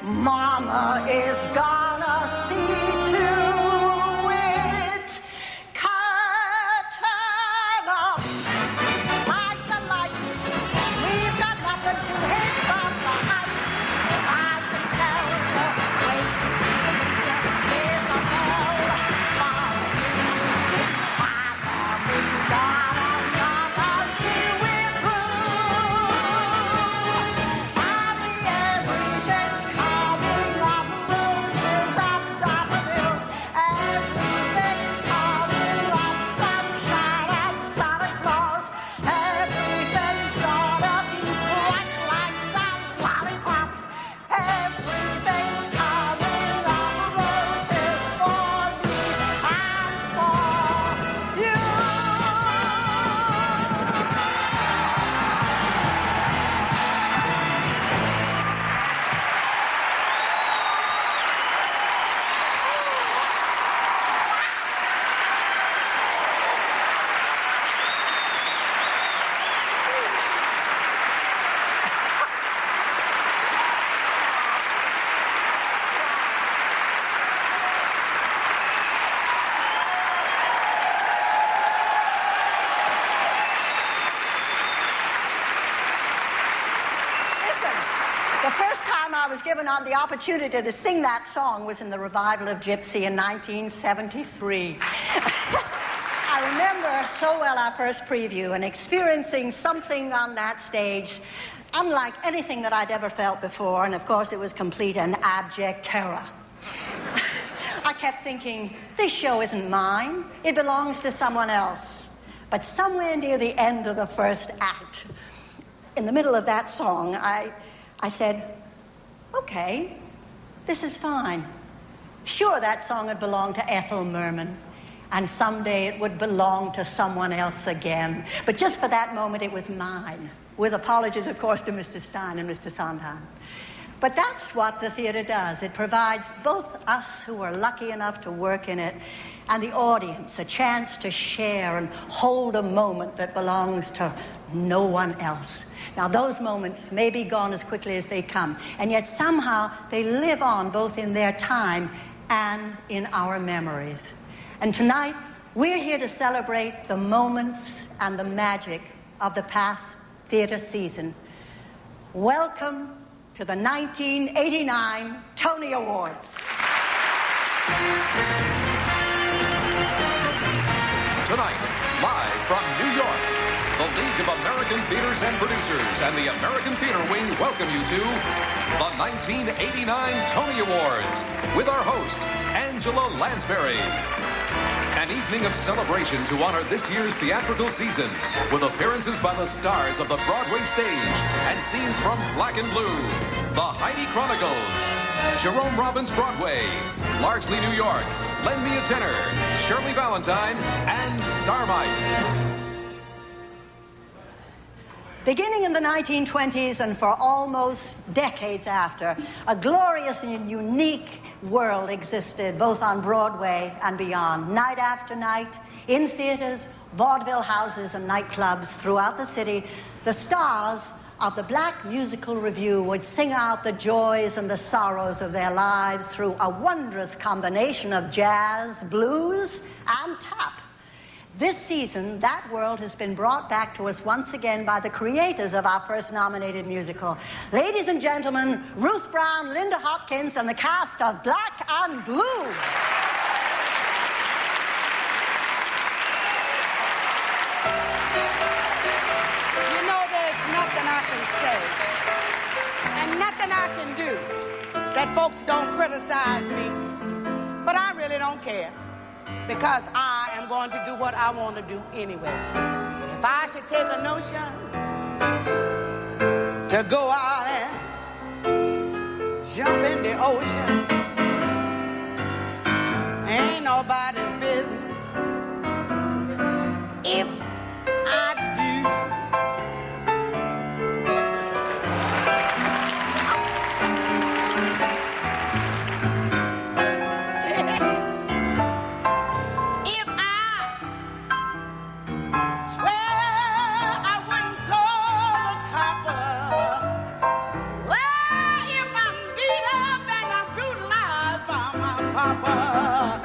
Mama is gonna see to it. Curtain up, like the lights. We've got nothing to hate but the heights. I can tell the way you see is the bell for you. Nothing's gonna stop us till we're through. And everything's coming up, roses and daffodils. Everything's coming up, sunshine and Santa Claus. Everything's gonna be bright lights and lollipops. Everything's coming up, roses for me and for you. Listen, the first time I was given the opportunity to sing that song was in the revival of Gypsy in 1973. I remember so well our first preview and experiencing something on that stage unlike anything that I'd ever felt before, and of course it was complete and abject terror. I kept thinking, this show isn't mine, it belongs to someone else. But somewhere near the end of the first act, in the middle of that song, I said, okay, this is fine. Sure, that song had belonged to Ethel Merman, and someday it would belong to someone else again. But just for that moment, it was mine, with apologies, of course, to Mr. Stein and Mr. Sondheim. But that's what the theater does. It provides both us who are lucky enough to work in it and the audience a chance to share and hold a moment that belongs to no one else. Now, those moments may be gone as quickly as they come, and yet somehow they live on both in their time and in our memories. And tonight, we're here to celebrate the moments and the magic of the past theater season. Welcome to the 1989 Tony Awards. Tonight, live from New York, the League of American Theaters and Producers and the American Theater Wing welcome you to the 1989 Tony Awards with our host, Angela Lansbury. An evening of celebration to honor this year's theatrical season with appearances by the stars of the Broadway stage and scenes from Black and Blue, the Heidi Chronicles, Jerome Robbins Broadway, Largely New York, Lend Me a Tenor, Shirley Valentine, and Starmites. Beginning in the 1920s and for almost decades after, a glorious and unique world existed both on Broadway and beyond. Night after night, in theaters, vaudeville houses, and nightclubs throughout the city, the stars of the Black Musical Revue would sing out the joys and the sorrows of their lives through a wondrous combination of jazz, blues, and tap. This season, that world has been brought back to us once again by the creators of our first nominated musical. Ladies and gentlemen, Ruth Brown, Linda Hopkins, and the cast of Black and Blue. You know, there's nothing I can say and nothing I can do that folks don't criticize me. But I really don't care, because I am going to do what I want to do anyway. If I should take a notion to go out and jump in the ocean, ain't nobody's business if I do. Beat up Papa.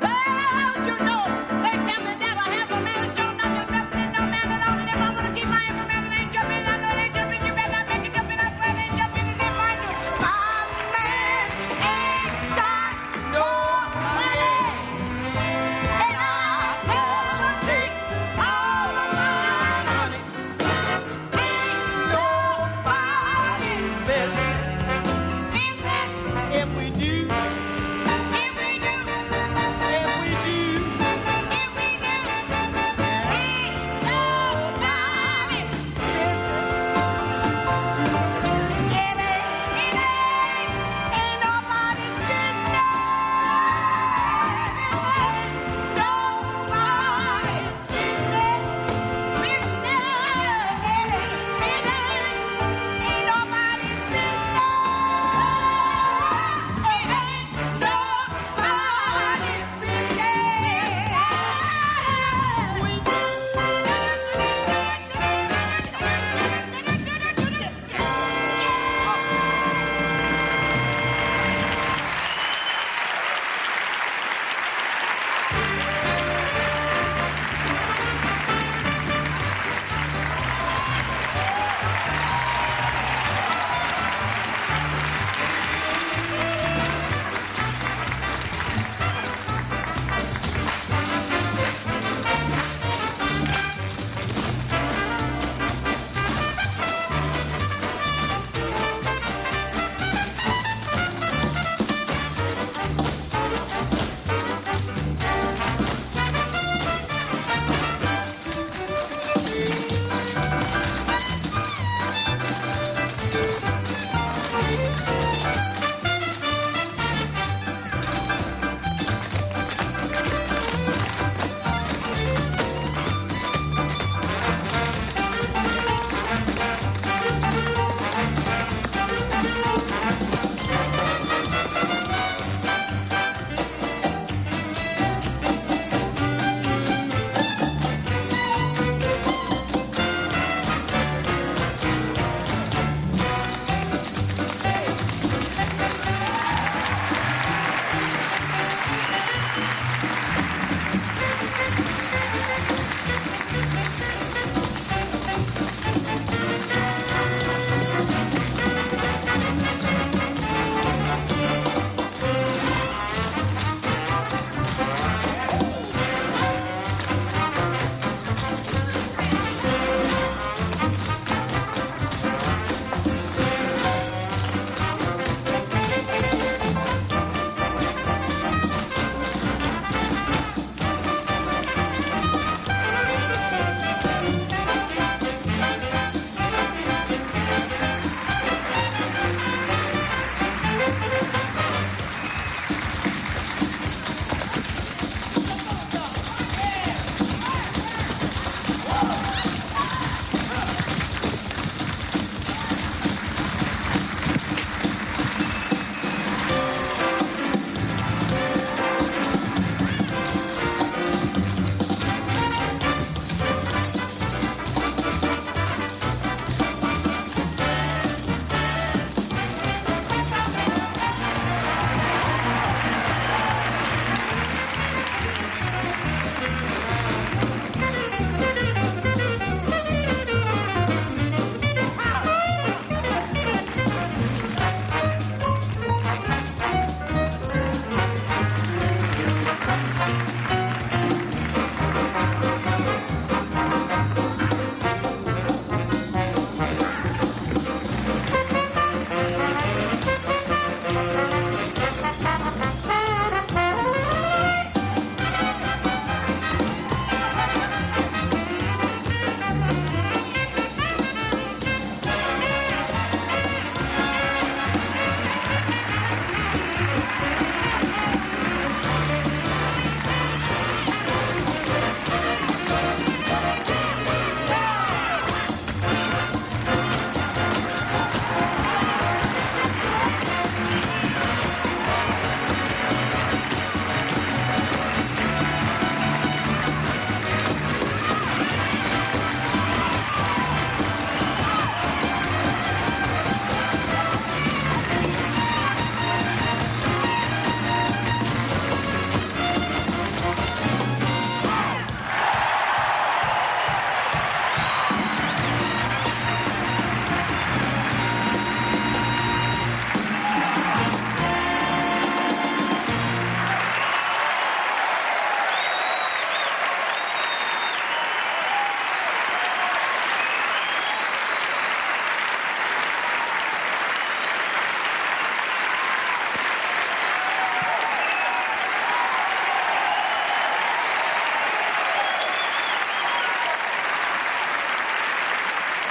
Well, you know, they tell me that I have a man to show nothing better than no man at all. And if I want to keep my information, they ain't jumping. I know they jumping. You better not make it jumping. I swear they ain't jumping. And if I do, my man ain't got no money. And I tell him to take all of my money. Ain't nobody's business. If we do,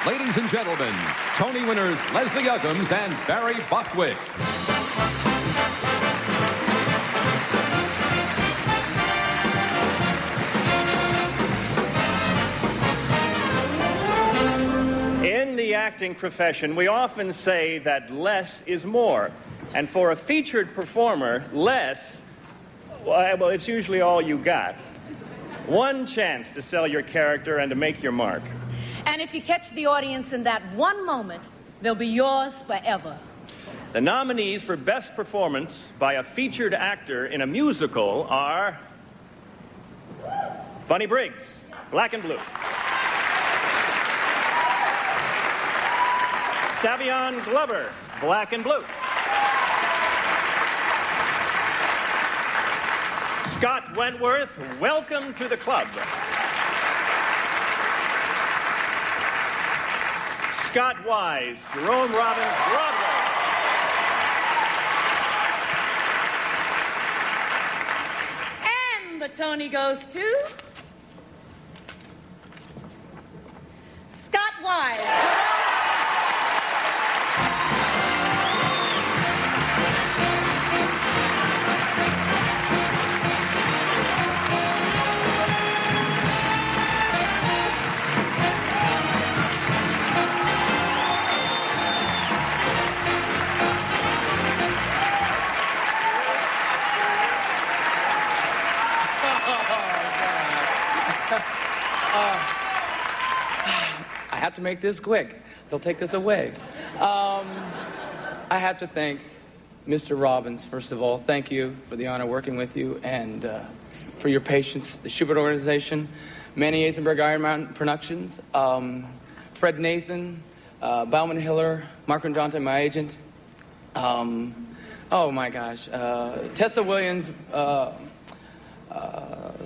Ladies and gentlemen, Tony winners Leslie Uggams and Barry Bostwick. In the acting profession, we often say that less is more. And for a featured performer, less, well, it's usually all you got. One chance to sell your character and to make your mark. And if you catch the audience in that one moment, they'll be yours forever. The nominees for Best Performance by a featured actor in a musical are Bunny Briggs, Black and Blue. Savion Glover, Black and Blue. Scott Wentworth, Welcome to the Club. Scott Wise, Jerome Robbins, Broadway. And the Tony goes to Scott Wise. I have to make this quick. They'll take this away. I have to thank Mr. Robbins, first of all. Thank you for the honor working with you and for your patience. The Schubert Organization, Manny Eisenberg Iron Mountain Productions, Fred Nathan, Bauman Hiller, Mark Rendante, my agent. Oh my gosh, Tessa Williams,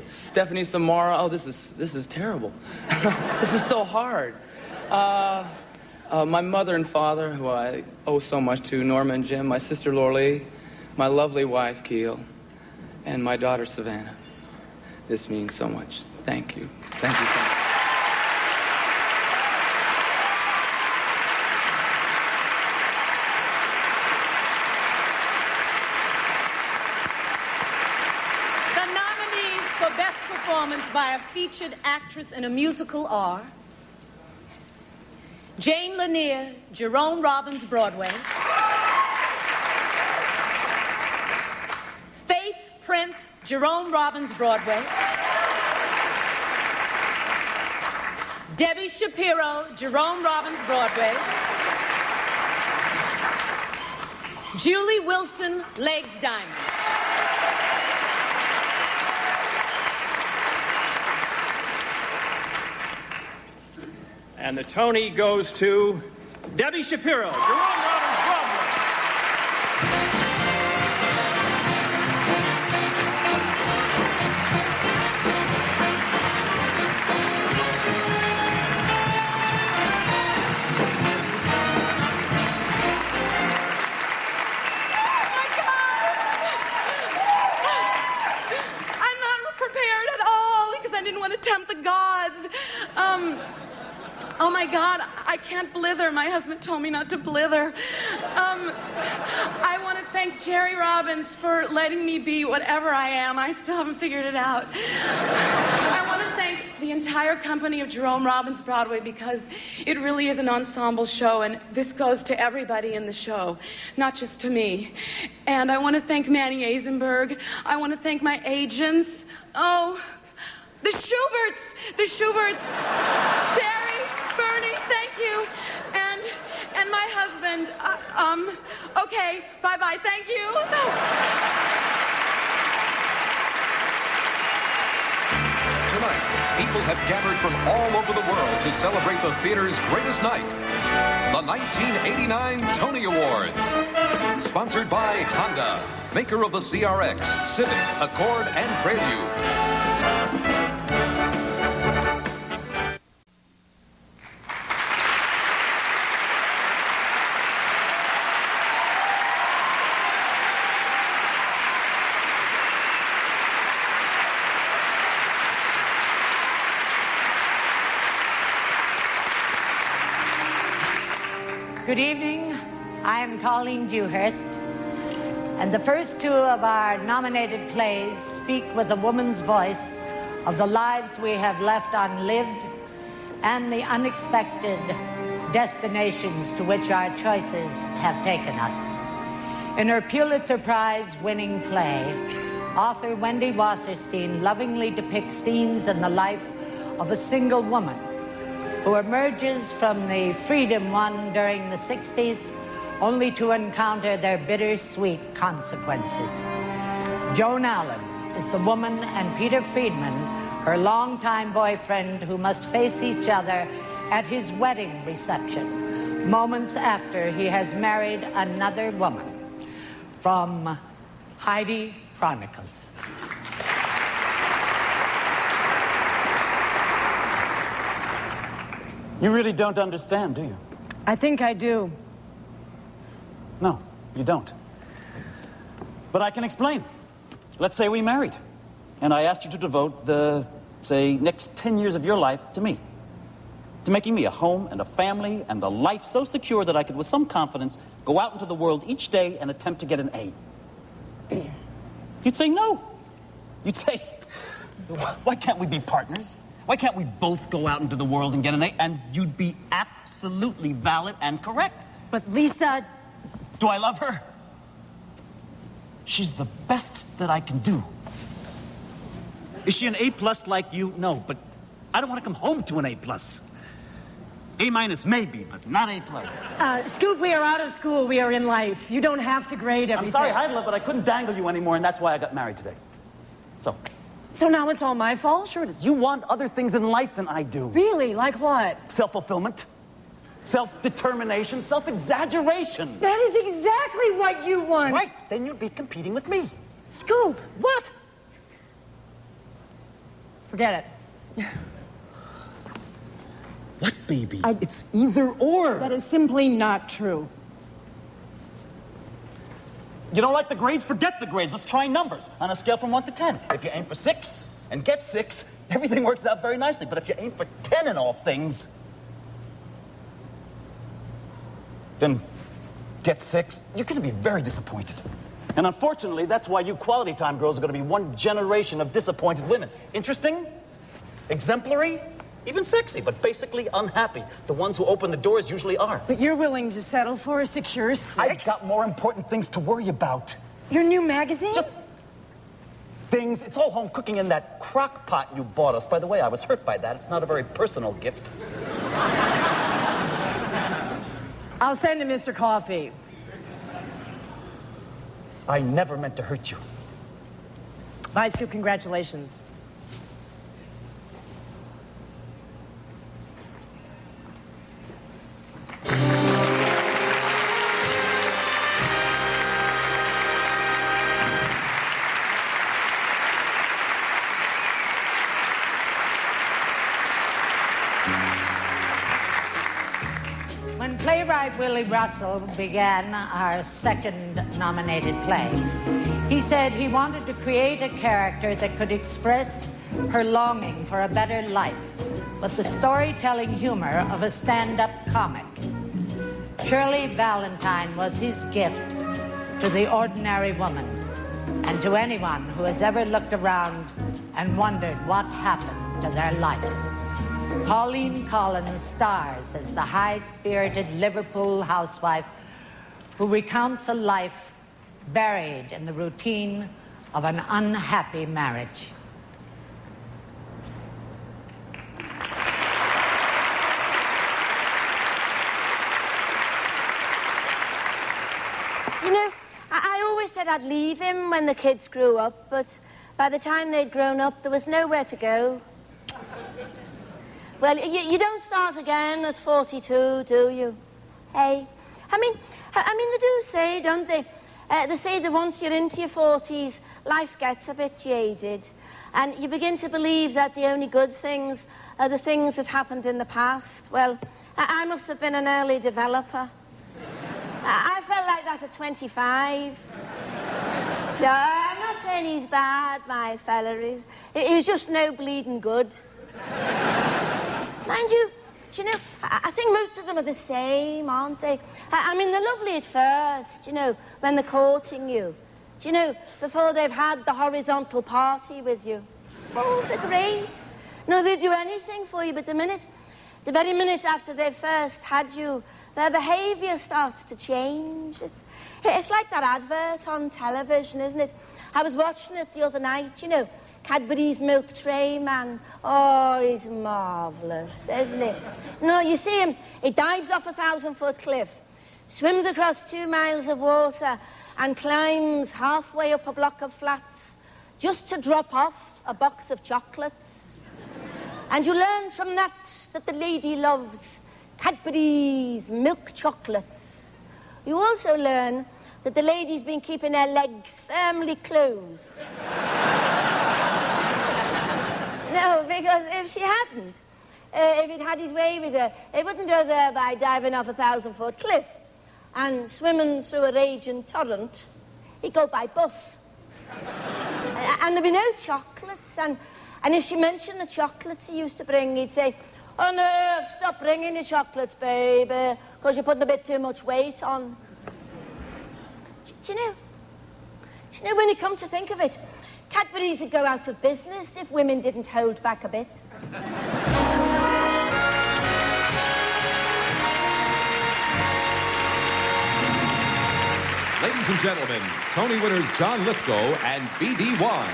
Stephanie Samara. Oh, this is terrible. This is so hard. My mother and father, who I owe so much to, Norma and Jim, my sister Lorlee, my lovely wife Keel, and my daughter Savannah. This means so much. Thank you. Thank you so much. By a featured actress in a musical are Jane Lanier, Jerome Robbins, Broadway; Faith Prince, Jerome Robbins, Broadway; Debbie Shapiro, Jerome Robbins, Broadway; Julie Wilson, Legs Diamond. And the Tony goes to Debbie Shapiro, Jerome Robbins, Broadway. Oh my God! I'm not prepared at all because I didn't want to tempt the gods. Oh my God, I can't blither. My husband told me not to blither. I want to thank Jerry Robbins for letting me be whatever I am. I still haven't figured it out. I want to thank the entire company of Jerome Robbins Broadway because it really is an ensemble show, and this goes to everybody in the show, not just to me. And I want to thank Manny Eisenberg. I want to thank my agents. Oh, the Schuberts, Sherry, Bernie, thank you, and my husband. Okay, bye-bye, thank you. Tonight, people have gathered from all over the world to celebrate the theater's greatest night, the 1989 Tony Awards. Sponsored by Honda, maker of the CRX, Civic, Accord, and Prelude. Good evening. I am Colleen Dewhurst, and the first two of our nominated plays speak with a woman's voice of the lives we have left unlived and the unexpected destinations to which our choices have taken us. In her Pulitzer Prize-winning play, author Wendy Wasserstein lovingly depicts scenes in the life of a single woman who emerges from the freedom won during the 60s only to encounter their bittersweet consequences. Joan Allen is the woman, and Peter Friedman, her longtime boyfriend, who must face each other at his wedding reception, moments after he has married another woman. From Heidi Chronicles. You really don't understand, do you? I think I do. No, you don't. But I can explain. Let's say we married, and I asked you to devote the, say, next 10 years of your life to me. To making me a home and a family and a life so secure that I could, with some confidence, go out into the world each day and attempt to get an A. You'd say no. You'd say, why can't we be partners? Why can't we both go out into the world and get an A? And you'd be absolutely valid and correct. But Lisa... Do I love her? She's the best that I can do. Is she an A+ like you? No, but I don't want to come home to an A+. A- maybe, but not A+. Scoop, we are out of school. We are in life. You don't have to grade everything. I'm sorry, Heidela, but I couldn't dangle you anymore, and that's why I got married today. So now it's all my fault? Sure it is. You want other things in life than I do. Really? Like what? Self-fulfillment, self-determination, self-exaggeration. That is exactly what you want. Right. Then you'd be competing with me. Scoop. What? Forget it. What, baby? It's either or. That is simply not true. You don't like the grades? Forget the grades. Let's try numbers on a scale from 1 to 10. If you aim for 6 and get 6, everything works out very nicely. But if you aim for 10 in all things, then get 6, you're going to be very disappointed. And unfortunately, that's why you quality time girls are going to be one generation of disappointed women. Interesting, exemplary, even sexy, but basically unhappy. The ones who open the doors usually are. But you're willing to settle for a secure 6? I've got more important things to worry about. Your new magazine? Just things. It's all home cooking in that crock pot you bought us. By the way, I was hurt by that. It's not a very personal gift. I'll send him Mr. Coffee. I never meant to hurt you. Bye, Scoop. Congratulations. When playwright Willie Russell began our second nominated play, he said he wanted to create a character that could express her longing for a better life with the storytelling humor of a stand-up comic. Shirley Valentine was his gift to the ordinary woman and to anyone who has ever looked around and wondered what happened to their life. Pauline Collins stars as the high-spirited Liverpool housewife who recounts a life buried in the routine of an unhappy marriage. You know, I always said I'd leave him when the kids grew up, but by the time they'd grown up, there was nowhere to go. Well, you don't start again at 42, do you? Hey? I mean, they do say, don't they? They say that once you're into your 40s, life gets a bit jaded. And you begin to believe that the only good things are the things that happened in the past. Well, I must have been an early developer. I felt like that at 25. No, I'm not saying he's bad, my fella is. He's just no bleeding good. Mind you, Do you know, I think most of them are the same, aren't they? I mean, they're lovely at first, you know, when they're courting you. Do you know, before they've had the horizontal party with you. Oh, they're great. No, they'll do anything for you, but the very minute after they've first had you, their behaviour starts to change. It's like that advert on television, isn't it? I was watching it the other night, you know, Cadbury's milk tray man. Oh, he's marvellous, isn't he? No, you see him, he dives off a 1,000-foot cliff, swims across 2 miles of water, and climbs halfway up a block of flats just to drop off a box of chocolates. And you learn from that the lady loves Cadbury's milk chocolates. You also learn that the lady's been keeping her legs firmly closed. No, because if she hadn't, if he'd had his way with her, he wouldn't go there by diving off a 1,000-foot cliff and swimming through a raging torrent. He'd go by bus. And there'd be no chocolates. And if she mentioned the chocolates he used to bring, he'd say, "Oh, no, stop bringing your chocolates, baby, because you're putting a bit too much weight on." Do you know, when you come to think of it, Cadbury's would go out of business if women didn't hold back a bit. Ladies and gentlemen, Tony winners John Lithgow and BD1.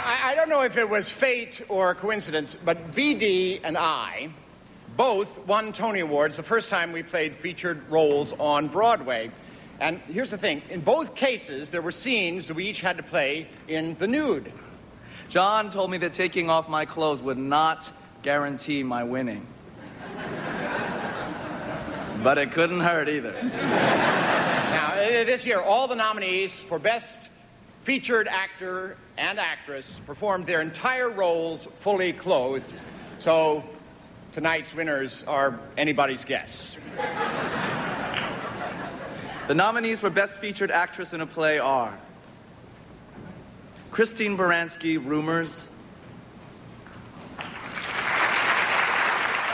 I don't know if it was fate or coincidence, but BD and I both won Tony Awards the first time we played featured roles on Broadway. And here's the thing, in both cases, there were scenes that we each had to play in the nude. John told me that taking off my clothes would not guarantee my winning. But it couldn't hurt either. Now, this year, all the nominees for Best Featured Actor and Actress performed their entire roles fully clothed. So tonight's winners are anybody's guess. The nominees for Best Featured Actress in a Play are Christine Baranski, Rumors;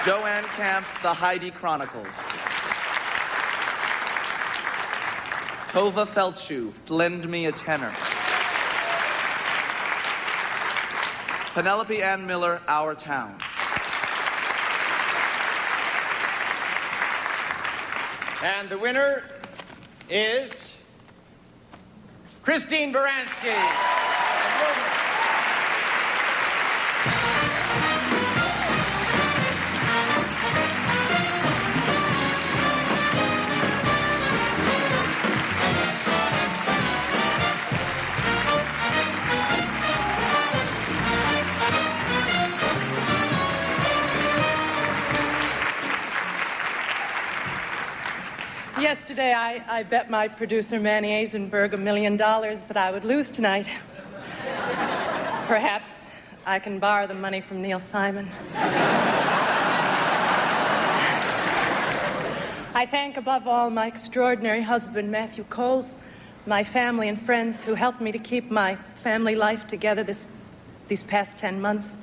Joanne Camp, The Heidi Chronicles; Tova Feldshuh, Lend Me a Tenor; Penelope Ann Miller, Our Town; And the winner is Christine Baranski. Yesterday, I bet my producer, Manny Eisenberg, $1 million that I would lose tonight. Perhaps I can borrow the money from Neil Simon. I thank above all my extraordinary husband, Matthew Coles, my family and friends who helped me to keep my family life together these past 10 months.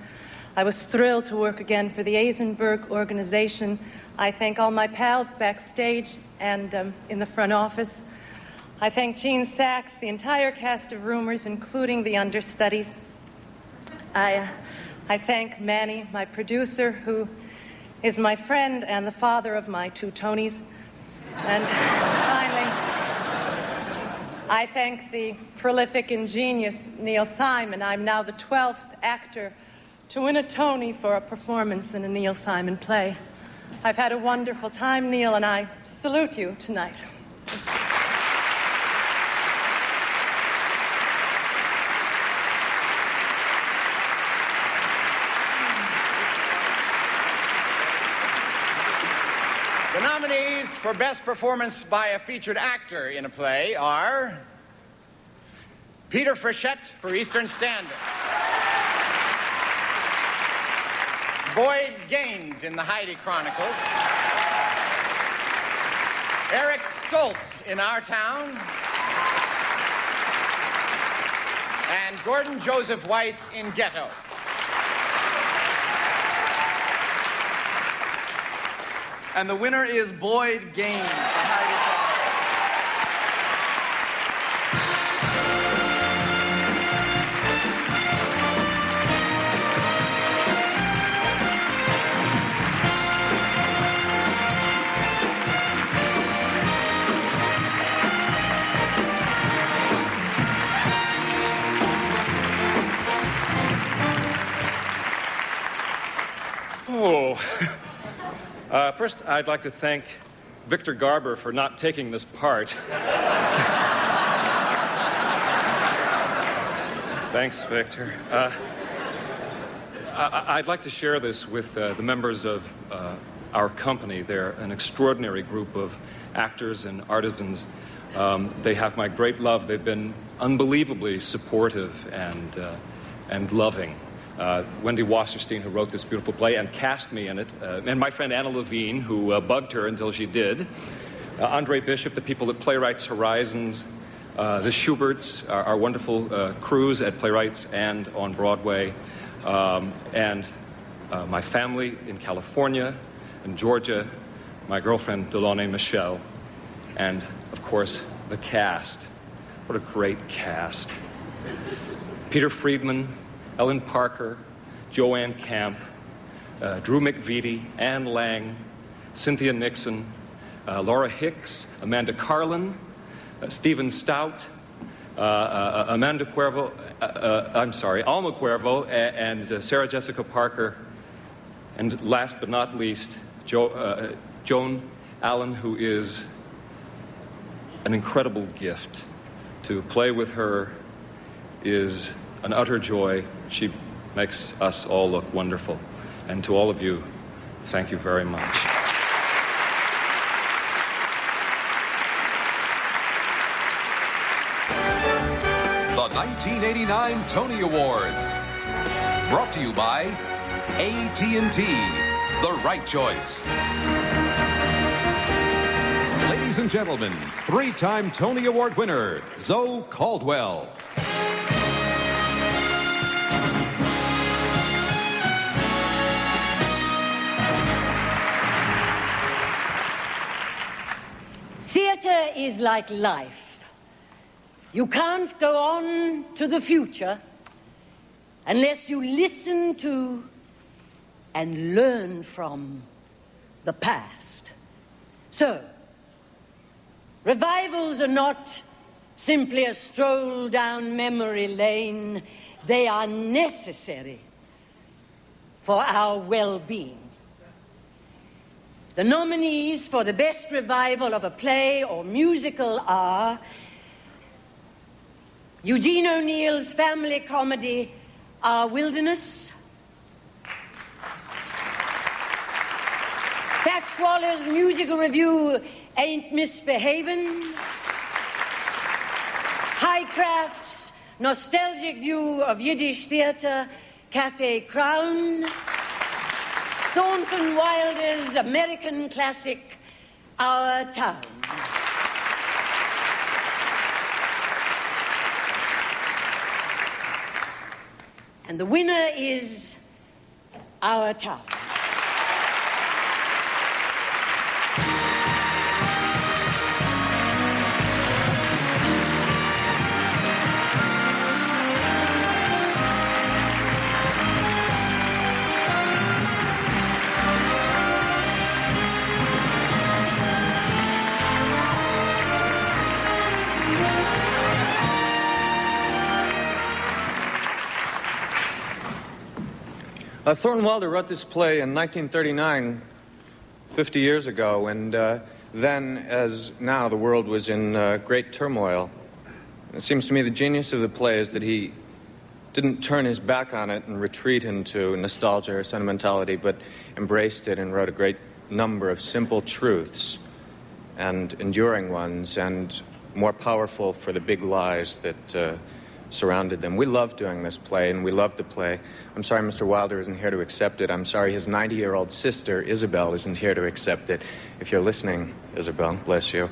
I was thrilled to work again for the Eisenberg organization. I thank all my pals backstage and in the front office. I thank Gene Sachs, the entire cast of Rumors, including the understudies. I thank Manny, my producer, who is my friend and the father of my 2 Tonys. And finally, I thank the prolific and genius Neil Simon. I'm now the 12th actor to win a Tony for a performance in a Neil Simon play. I've had a wonderful time, Neil, and I salute you tonight. The nominees for Best Performance by a Featured Actor in a Play are Peter Frechette for Eastern Standard, Boyd Gaines in the Heidi Chronicles. Eric Stoltz in Our Town. And Gordon Joseph Weiss in Ghetto. And the winner is Boyd Gaines, the Heidi Chronicles. First, I'd like to thank Victor Garber for not taking this part. Thanks, Victor. I'd like to share this with the members of our company. They're an extraordinary group of actors and artisans. They have my great love. They've been unbelievably supportive and loving. Wendy Wasserstein, who wrote this beautiful play and cast me in it, and my friend Anna Levine, who bugged her until she did, Andre Bishop, the people at Playwrights Horizons, the Schuberts, our wonderful crews at Playwrights and on Broadway, and my family in California and Georgia, my girlfriend Delaunay Michelle, and, of course, the cast. What a great cast. Peter Friedman, Ellen Parker, Joanne Camp, Drew McVitie, Ann Lang, Cynthia Nixon, Laura Hicks, Amanda Carlin, Stephen Stout, Alma Cuervo, and Sarah Jessica Parker, and last but not least, Joan Allen, who is an incredible gift. To play with her is an utter joy. She makes us all look wonderful. And to all of you, thank you very much. The 1989 Tony Awards. Brought to you by AT&T, the right choice. Ladies and gentlemen, three-time Tony Award winner, Zoe Caldwell. Theater is like life. You can't go on to the future unless you listen to and learn from the past. So, revivals are not simply a stroll down memory lane. They are necessary for our well-being. The nominees for the best revival of a play or musical are Eugene O'Neill's family comedy, Our Wilderness, Fats Waller's musical review, Ain't Misbehavin', Highcraft's nostalgic view of Yiddish theater, Cafe Crown, Thornton Wilder's American classic, Our Town. And the winner is Our Town. Thornton Wilder wrote this play in 1939, 50 years ago, and then, as now, the world was in great turmoil. It seems to me the genius of the play is that he didn't turn his back on it and retreat into nostalgia or sentimentality, but embraced it and wrote a great number of simple truths and enduring ones and more powerful for the big lies that surrounded them. We love doing this play, and we love to play. I'm sorry Mr. Wilder isn't here to accept it. I'm sorry his 90-year-old sister, Isabel, isn't here to accept it. If you're listening, Isabel, bless you.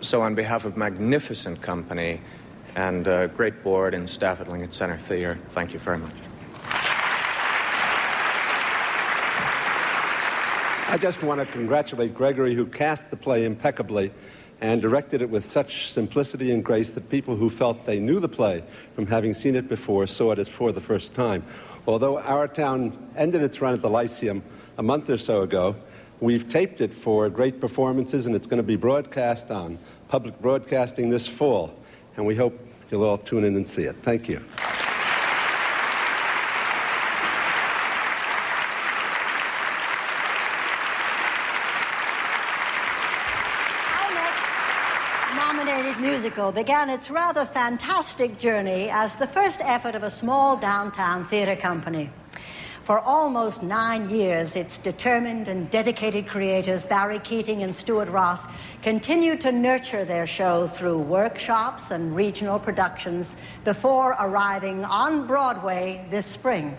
So on behalf of magnificent company and great board and staff at Lincoln Center Theater, thank you very much. I just want to congratulate Gregory, who cast the play impeccably and directed it with such simplicity and grace that people who felt they knew the play from having seen it before saw it as for the first time. Although our town ended its run at the Lyceum a month or so ago, we've taped it for great performances, and it's going to be broadcast on public broadcasting this fall. And we hope you'll all tune in and see it. Thank you. Musical began its rather fantastic journey as the first effort of a small downtown theater company. For almost 9 years, its determined and dedicated creators, Barry Keating and Stuart Ross, continued to nurture their show through workshops and regional productions before arriving on Broadway this spring.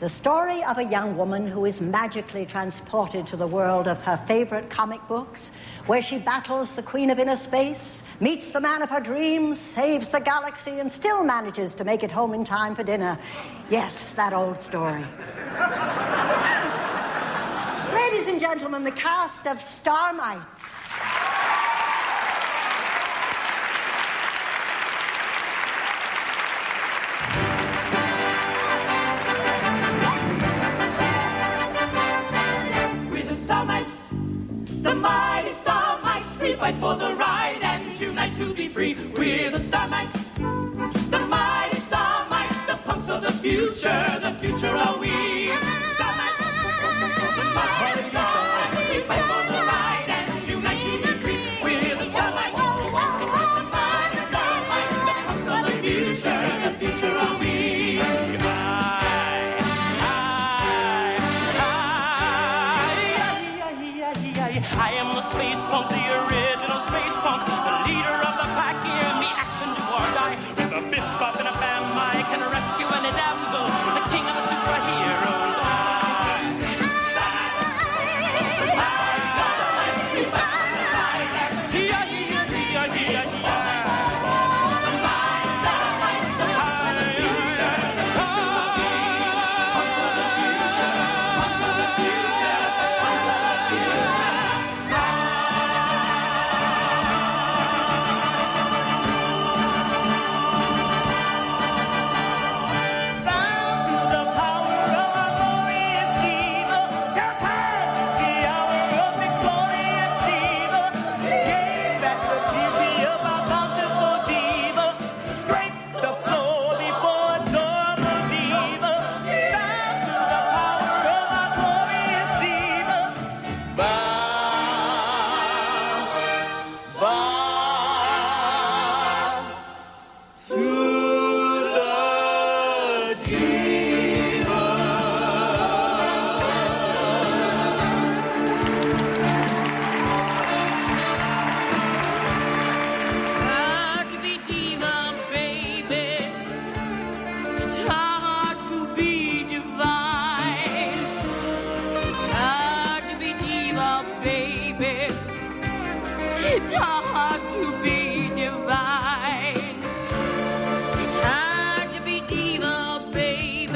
The story of a young woman who is magically transported to the world of her favorite comic books, where she battles the queen of inner space, meets the man of her dreams, saves the galaxy, and still manages to make it home in time for dinner. Yes, that old story. Ladies and gentlemen, the cast of Starmites. The mighty Starmites, we fight for the right and unite to be free. We're the Starmites, the mighty Starmites, the punks of the future are we. Starmites, the mighty Starmites, we fight for the right and unite to be free. We're the Starmites, the mighty Starmites, the punks of the future are we. I am the space punk, the original space punk, the leader of the pack, hear me, action do or die. With a biff bop and a bam, I can rescue any damsel, the king of the superheroes. It's hard to be divine. It's hard to be diva, baby.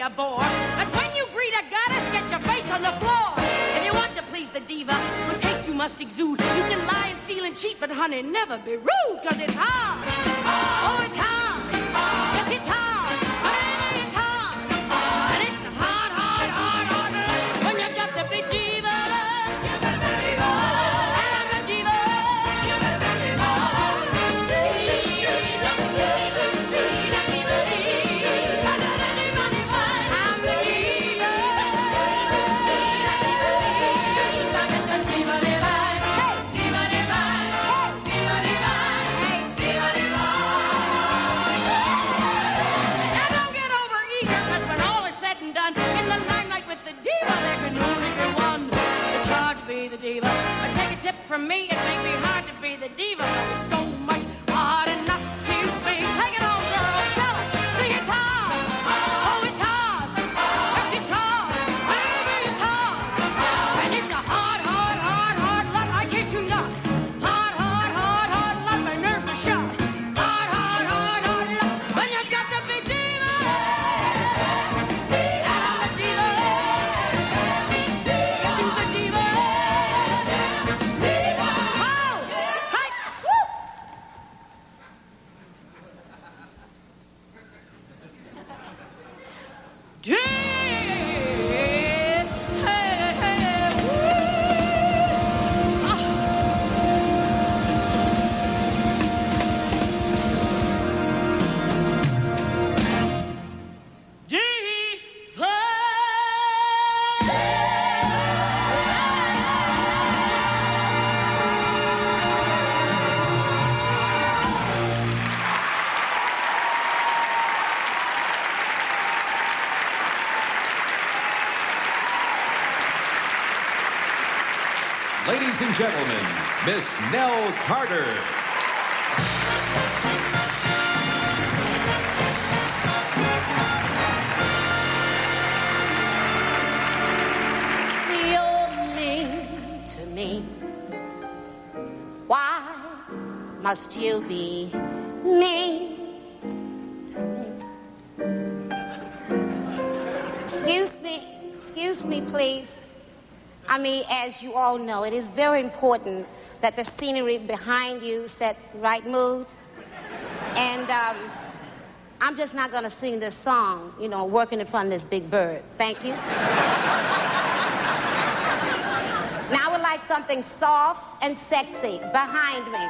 a bore. But when you greet a goddess, get your face on the floor. If you want to please the diva, when taste you must exude. You can lie and steal and cheat, but honey, never be rude, cause it's hard. Oh, it's hard. Yes, it's hard. Baby, it's hard. And it's hard, hard, hard, hard. When you got to be diva. You better be diva. And I'm a diva. You better be diva. The diva. But take a tip from me, it may be hard to be the diva, but it's so much hard enough to be. Take it home, girl, tell her, sing it's hard. Oh, it's hard. Yes, it's hard. Baby, it's hard. And it's a hard, hard, hard, hard lot. I kid you not. Hard, hard, hard, hard lot. My nerves are shot. Hard, hard, hard, hard lot. When you got to be diva. And I'm a diva. Yes, you're the diva. Ladies and gentlemen, Miss Nell Carter. You're mean to me. Why must you be mean to me? Excuse me, please. I mean, as you all know, it is very important that the scenery behind you set the right mood. And I'm just not going to sing this song, you know, working in front of this big bird. Thank you. Now I would like something soft and sexy behind me.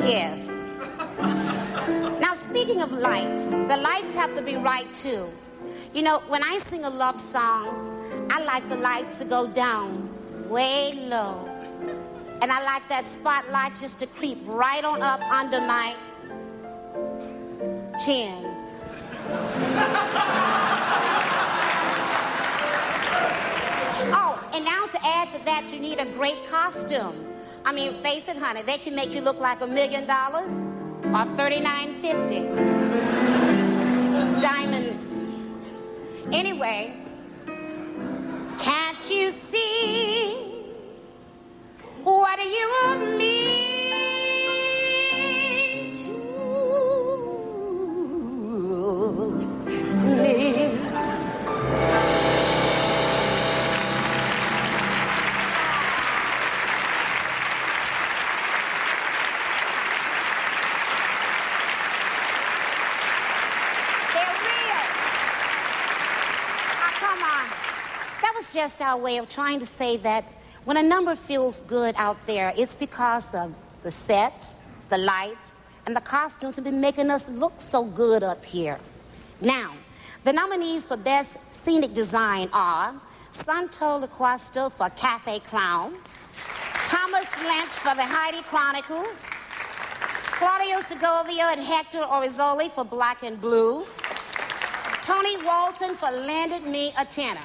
Yes. Now, speaking of lights, the lights have to be right, too. You know, when I sing a love song, I like the lights to go down way low. And I like that spotlight just to creep right on up under my chins. Oh, and now to add to that, you need a great costume. I mean, face it, honey, they can make you look like $1 million or $39.50. Diamonds. Anyway, can't you see what you mean to me? Just our way of trying to say that when a number feels good out there, it's because of the sets, the lights, and the costumes have been making us look so good up here. Now, the nominees for Best Scenic Design are Santo Laquasto for Cafe Crown, Thomas Lynch for the Heidi Chronicles, Claudio Segovia and Hector Orizzoli for Black and Blue, Tony Walton for Lended Me a Tenor.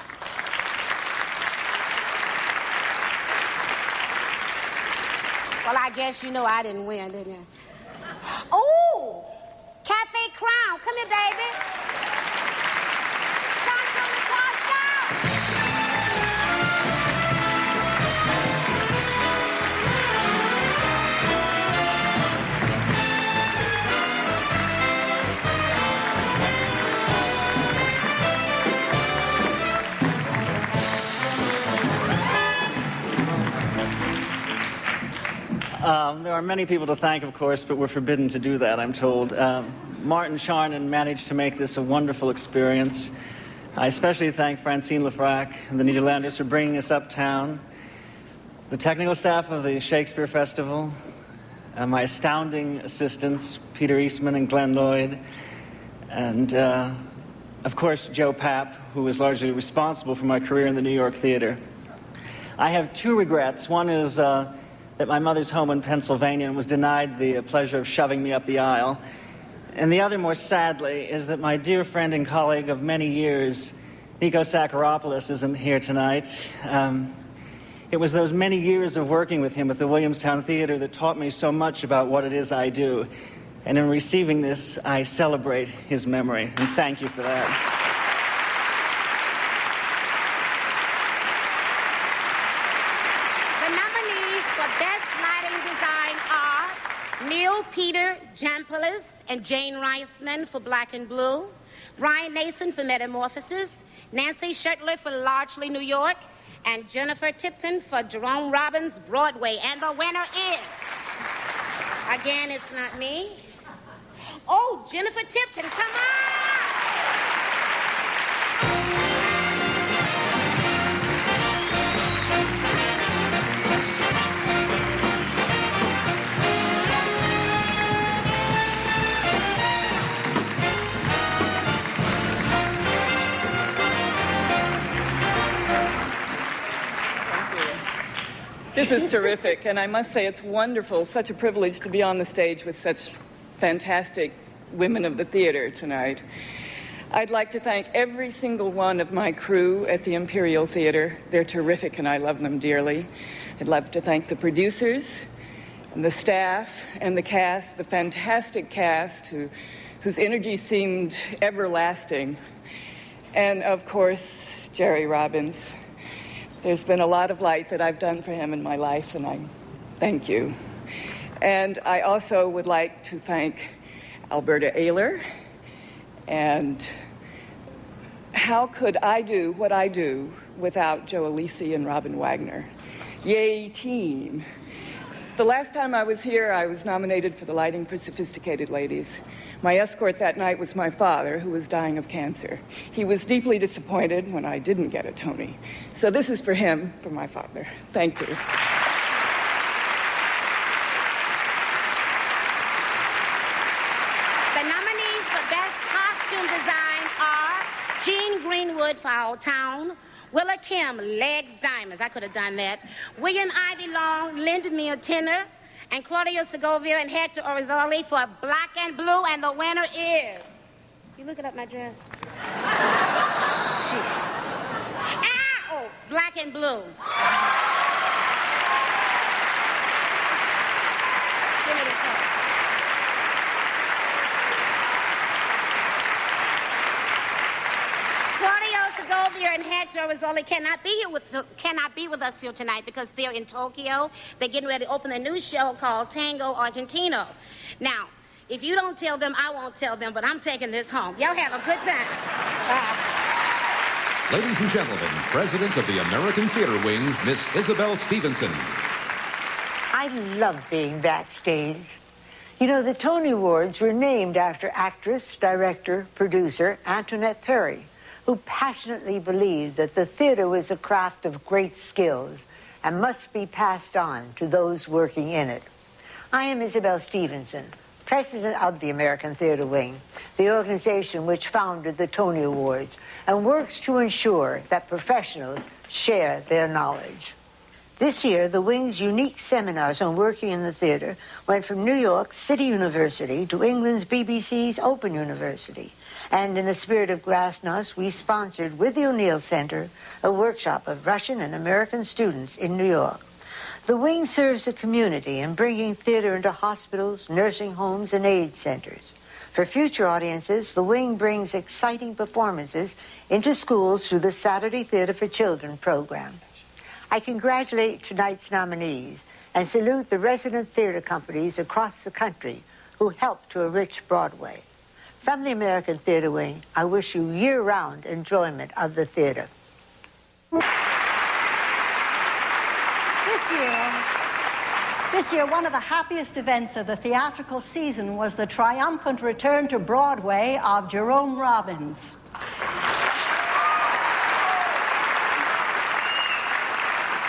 Well, I guess you know I didn't win, didn't you? Oh, Cafe Crown. Come here, baby. Santo Laquasto. are many people to thank, of course, but we're forbidden to do that, I'm told. Martin Charnin managed to make this a wonderful experience. I especially thank Francine Lefrak and the Nederlanders for bringing us uptown, the technical staff of the Shakespeare Festival, my astounding assistants, Peter Eastman and Glenn Lloyd, and, of course, Joe Papp, who was largely responsible for my career in the New York theater. I have two regrets. One is that my mother's home in Pennsylvania was denied the pleasure of shoving me up the aisle. And the other, more sadly, is that my dear friend and colleague of many years, Nico Sakharopoulos, isn't here tonight. It was those many years of working with him at the Williamstown Theater that taught me so much about what it is I do. And in receiving this, I celebrate his memory, and thank you for that. Neil Peter Jampoulis and Jane Reisman for Black and Blue, Brian Nason for Metamorphosis, Nancy Schertler for Largely New York, and Jennifer Tipton for Jerome Robbins' Broadway. And the winner is, again, it's not me. Oh, Jennifer Tipton, come on! This is terrific, and I must say it's wonderful, such a privilege to be on the stage with such fantastic women of the theater tonight. I'd like to thank every single one of my crew at the Imperial Theater. They're terrific, and I love them dearly. I'd love to thank the producers, and the staff, and the cast, the fantastic cast whose energy seemed everlasting. And, of course, Jerry Robbins. There's been a lot of light that I've done for him in my life, and I thank you. And I also would like to thank Alberta Ayler. And how could I do what I do without Joe Alisi and Robin Wagner? Yay, team. The last time I was here, I was nominated for the Lighting for Sophisticated Ladies. My escort that night was my father, who was dying of cancer. He was deeply disappointed when I didn't get a Tony. So this is for him, for my father. Thank you. The nominees for Best Costume Design are Jean Greenwood for Our Town, Willa Kim, Legs Diamonds, I could have done that, William Ivy Long, lend me a tenor, and Claudia Segovia and Hector Orizzoli for Black and Blue, and the winner is... You looking up my dress? Oh, Black and Blue. Give me this one. Claudia Segovia and Hector Orizzoli cannot be with us here tonight because they're in Tokyo. They're getting ready to open a new show called Tango Argentino. Now, if you don't tell them, I won't tell them, but I'm taking this home. Y'all have a good time. Ladies and gentlemen, President of the American Theater Wing, Miss Isabel Stevenson. I love being backstage. You know, the Tony Awards were named after actress, director, producer Antoinette Perry, who passionately believed that the theater was a craft of great skills and must be passed on to those working in it. I am Isabel Stevenson, president of the American Theater Wing, the organization which founded the Tony Awards and works to ensure that professionals share their knowledge. This year, the Wing's unique seminars on working in the theater went from New York City University to England's BBC's Open University. And in the spirit of Glasnost, we sponsored with the O'Neill Center a workshop of Russian and American students in New York. The Wing serves the community in bringing theater into hospitals, nursing homes, and aid centers. For future audiences, the Wing brings exciting performances into schools through the Saturday Theater for Children program. I congratulate tonight's nominees and salute the resident theater companies across the country who helped to enrich Broadway. From the American Theater Wing, I wish you year-round enjoyment of the theater. This This year, one of the happiest events of the theatrical season was the triumphant return to Broadway of Jerome Robbins.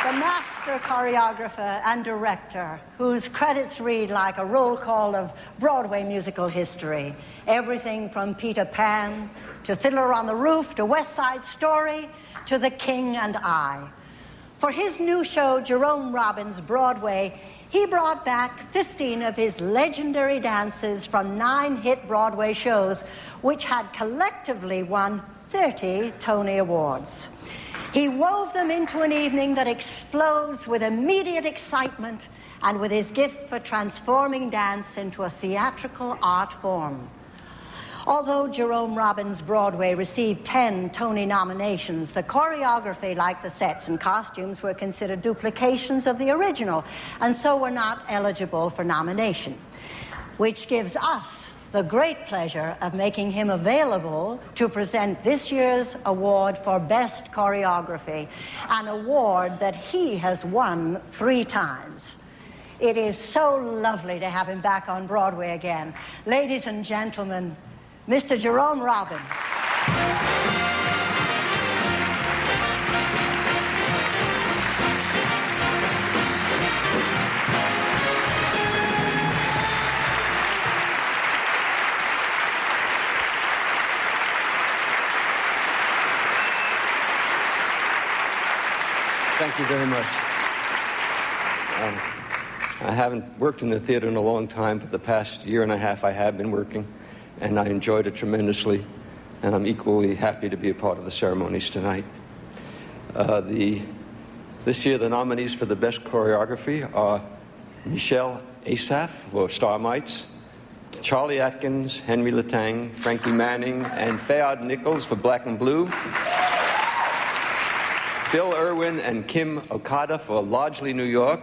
The master choreographer and director, whose credits read like a roll call of Broadway musical history. Everything from Peter Pan, to Fiddler on the Roof, to West Side Story, to The King and I. For his new show, Jerome Robbins Broadway, he brought back 15 of his legendary dances from 9 hit Broadway shows, which had collectively won 30 Tony Awards. He wove them into an evening that explodes with immediate excitement and with his gift for transforming dance into a theatrical art form. Although Jerome Robbins Broadway received 10 Tony nominations, the choreography, like the sets and costumes, were considered duplications of the original, and so were not eligible for nomination, which gives us the great pleasure of making him available to present this year's award for Best Choreography, an award that he has won 3 times. It is so lovely to have him back on Broadway again. Ladies and gentlemen, Mr. Jerome Robbins. Thank you very much. I haven't worked in the theater in a long time, but the past year and a half I have been working, and I enjoyed it tremendously, and I'm equally happy to be a part of the ceremonies tonight. This year the nominees for the Best Choreography are Michelle Asaph for Starmites, Charlie Atkins, Henry Latang, Frankie Manning, and Fayard Nichols for Black and Blue, Bill Irwin and Kim Okada for Largely New York,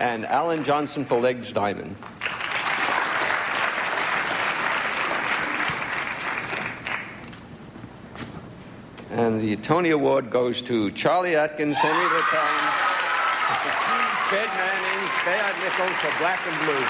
and Alan Johnson for Legs Diamond. And the Tony Award goes to Charlie Atkins, Henry Latang, Fred Manning, Fayard Nichols for Black and Blue.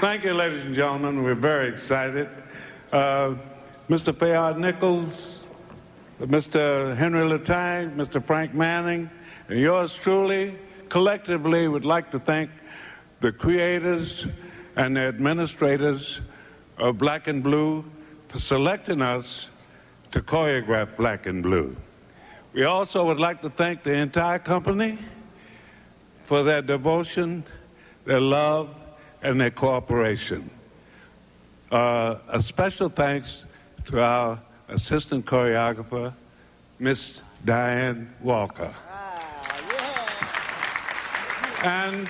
Thank you, ladies and gentlemen. We're very excited. Mr. Fayard Nichols, Mr. Henry Latang, Mr. Frank Manning, and yours truly, collectively would like to thank the creators and the administrators of Black and Blue for selecting us to choreograph Black and Blue. We also would like to thank the entire company for their devotion, their love, and their cooperation. A special thanks to our assistant choreographer, Miss Diane Walker. And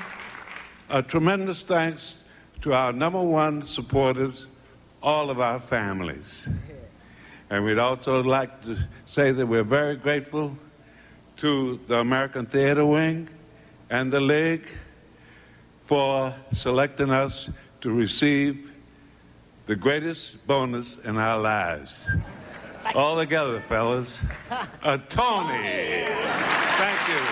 a tremendous thanks to our #1 supporters, all of our families. And we'd also like to say that we're very grateful to the American Theater Wing and the League for selecting us to receive the greatest bonus in our lives. All together, fellas, a Tony. Thank you.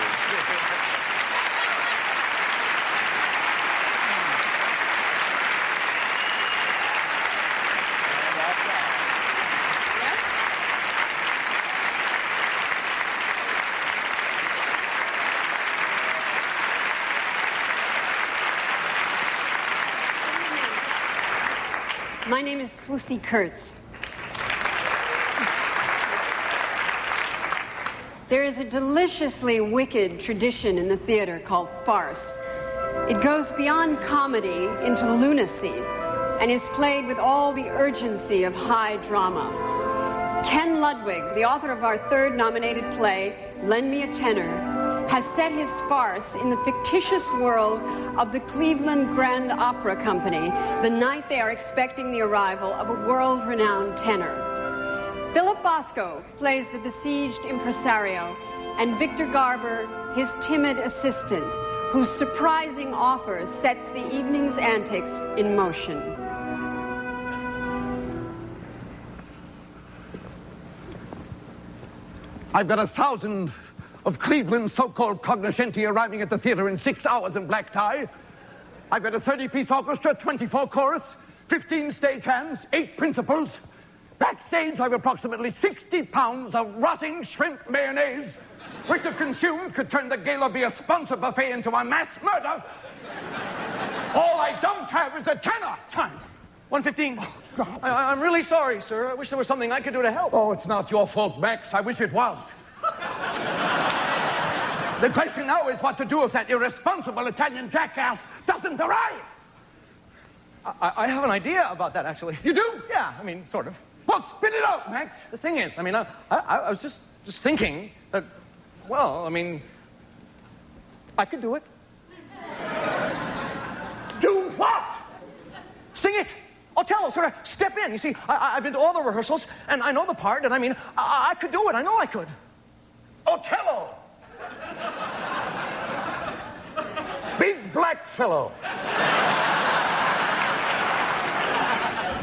My name is Swoosie Kurtz. There is a deliciously wicked tradition in the theater called farce. It goes beyond comedy into lunacy and is played with all the urgency of high drama. Ken Ludwig, the author of our 3rd nominated play, Lend Me a Tenor, has set his farce in the fictitious world of the Cleveland Grand Opera Company the night they are expecting the arrival of a world-renowned tenor. Philip Bosco plays the besieged impresario, and Victor Garber, his timid assistant, whose surprising offer sets the evening's antics in motion. I've got 1,000 of Cleveland's so-called cognoscenti arriving at the theater in 6 hours in black tie. I've got a 30-piece orchestra, 24 chorus, 15 stagehands, 8 principals. Backstage, I've approximately 60 pounds of rotting shrimp mayonnaise, which if consumed could turn the Gala Beer sponsor buffet into a mass murder. All I don't have is a tenor. Time. 1:15. Oh, I'm really sorry, sir. I wish there was something I could do to help. Oh, it's not your fault, Max. I wish it was. The question now is what to do if that irresponsible Italian jackass doesn't arrive. I have an idea about that, actually. You do? Yeah, I mean, sort of. Well, spit it out, Max. The thing is, I mean, I was just thinking that, well, I mean, I could do it. Do what? Sing it. Othello, sort of step in. You see, I've been to all the rehearsals, and I know the part, and I mean, I could do it. I know I could. Othello. Big black fellow.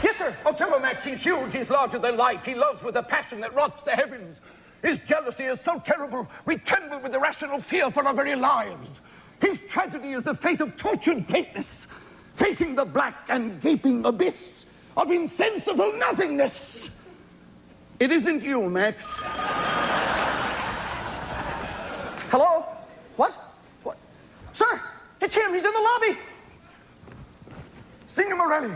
Yes, sir. Othello, Max, he's huge. He's larger than life. He loves with a passion that rocks the heavens. His jealousy is so terrible, we tremble with irrational fear for our very lives. His tragedy is the fate of tortured greatness, facing the black and gaping abyss of insensible nothingness. It isn't you, Max. Hello? What? Sir, it's him. He's in the lobby. Signor Morelli,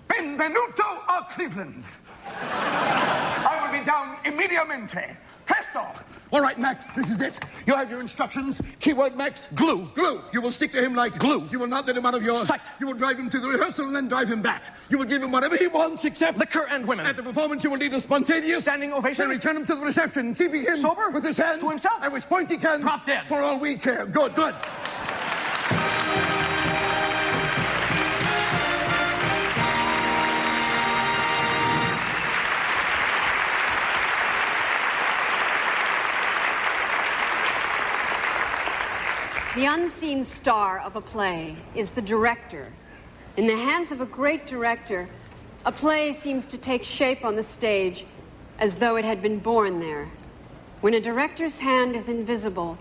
benvenuto a Cleveland. I will be down immediatamente. Presto. All right, Max, this is it. You have your instructions. Keyword, Max, glue. Glue. You will stick to him like glue. You will not let him out of your sight. You will drive him to the rehearsal and then drive him back. You will give him whatever he wants except liquor and women. At the performance, you will need a spontaneous standing ovation. Then return him to the reception, keeping him sober with his hands to himself. At which point he can drop dead. For all we care. Good, good. The unseen star of a play is the director. In the hands of a great director, a play seems to take shape on the stage as though it had been born there. When a director's hand is invisible,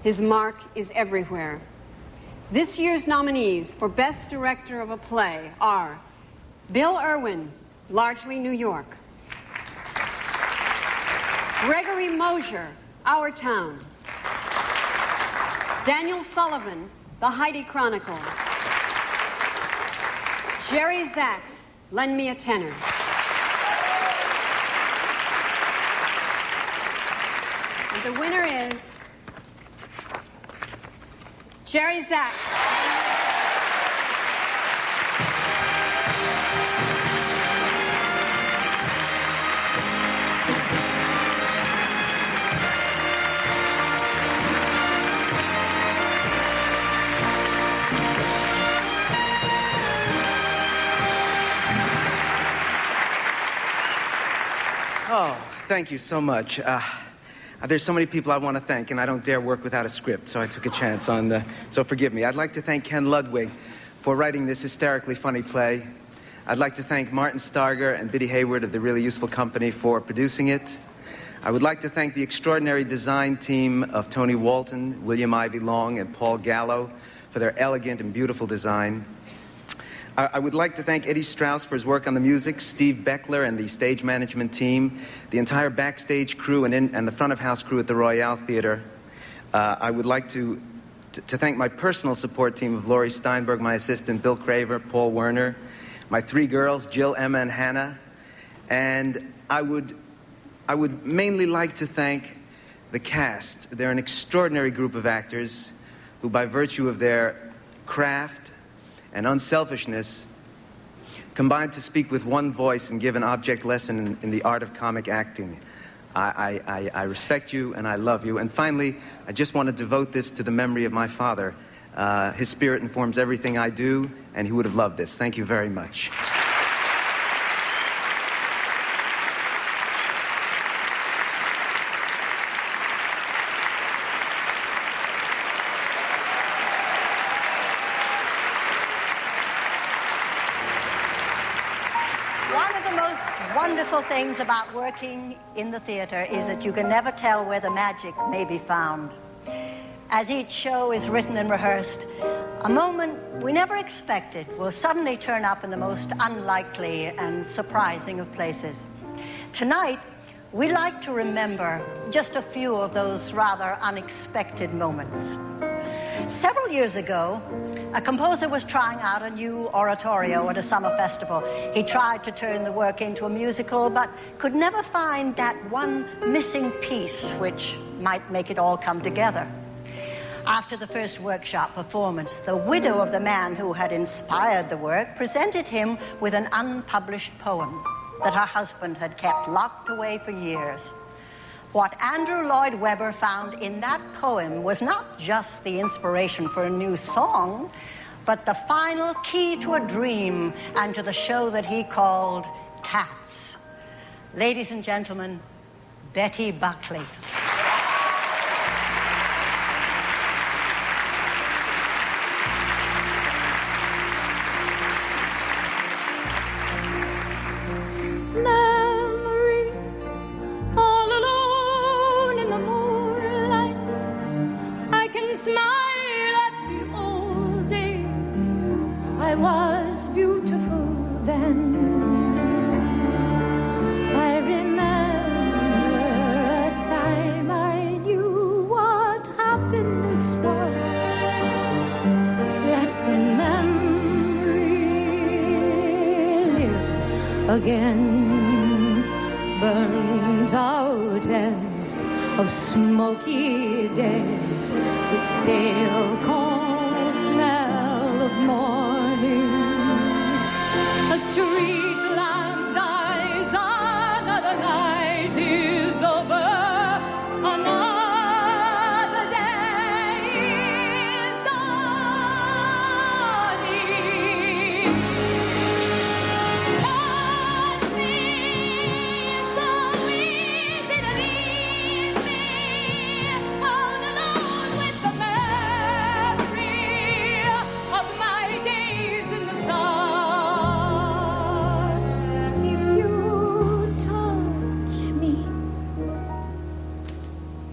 his mark is everywhere. This year's nominees for Best Director of a Play are Bill Irwin, Largely New York; Gregory Mosher, Our Town; Daniel Sullivan, The Heidi Chronicles; Jerry Zaks, Lend Me a Tenor; and the winner is Jerry Zaks. Oh, thank you so much. There's so many people I want to thank, and I don't dare work without a script, so I took a chance on so forgive me. I'd like to thank Ken Ludwig for writing this hysterically funny play. I'd like to thank Martin Starger and Biddy Hayward of the Really Useful Company for producing it. I would like to thank the extraordinary design team of Tony Walton, William Ivy Long, and Paul Gallo for their elegant and beautiful design. I would like to thank Eddie Strauss for his work on the music, Steve Beckler and the stage management team, the entire backstage crew and the front of house crew at the Royale Theater. I would like to thank my personal support team of Laurie Steinberg, my assistant, Bill Craver, Paul Werner, my 3 girls, Jill, Emma, and Hannah. And I would mainly like to thank the cast. They're an extraordinary group of actors who, by virtue of their craft and unselfishness, combined to speak with one voice and give an object lesson in the art of comic acting. I respect you and I love you. And finally, I just want to devote this to the memory of my father. His spirit informs everything I do, and he would have loved this. Thank you very much. Wonderful things about working in the theater is that you can never tell where the magic may be found. As each show is written and rehearsed, a moment we never expected will suddenly turn up in the most unlikely and surprising of places. Tonight, we like to remember just a few of those rather unexpected moments. Several years ago, a composer was trying out a new oratorio at a summer festival. He tried to turn the work into a musical, but could never find that one missing piece which might make it all come together. After the first workshop performance, the widow of the man who had inspired the work presented him with an unpublished poem that her husband had kept locked away for years. What Andrew Lloyd Webber found in that poem was not just the inspiration for a new song, but the final key to a dream and to the show that he called Cats. Ladies and gentlemen, Betty Buckley. Again, burnt out ends of smoky days, the stale cold smell of morning. A street lamp dies, another night is over, another day is dawning.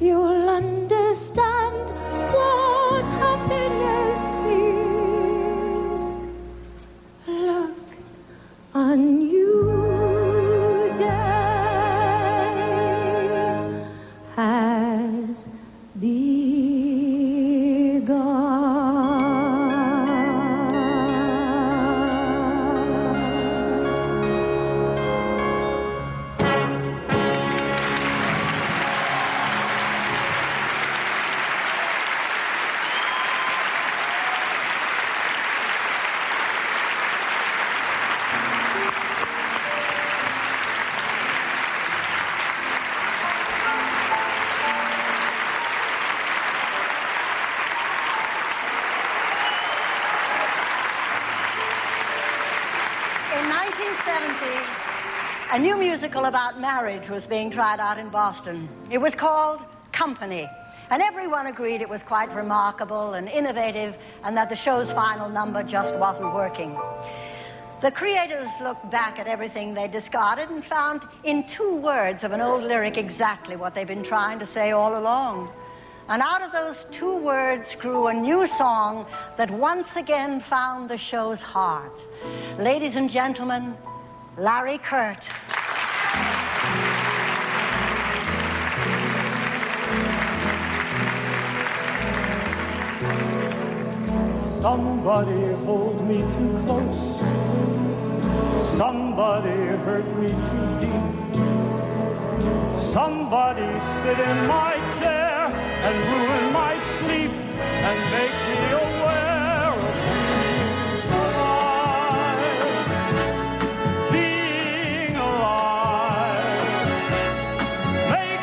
You'll understand what happiness is. Look, a new day has begun. In 1970, a new musical about marriage was being tried out in Boston. It was called Company, and everyone agreed it was quite remarkable and innovative, and that the show's final number just wasn't working. The creators looked back at everything they discarded and found in 2 words of an old lyric exactly what they'd been trying to say all along. And out of those 2 words grew a new song that once again found the show's heart. Ladies and gentlemen, Larry Kurt. Somebody hold me too close. Somebody hurt me too deep. Somebody sit in my chair and ruin my sleep and make me aware of being alive. Make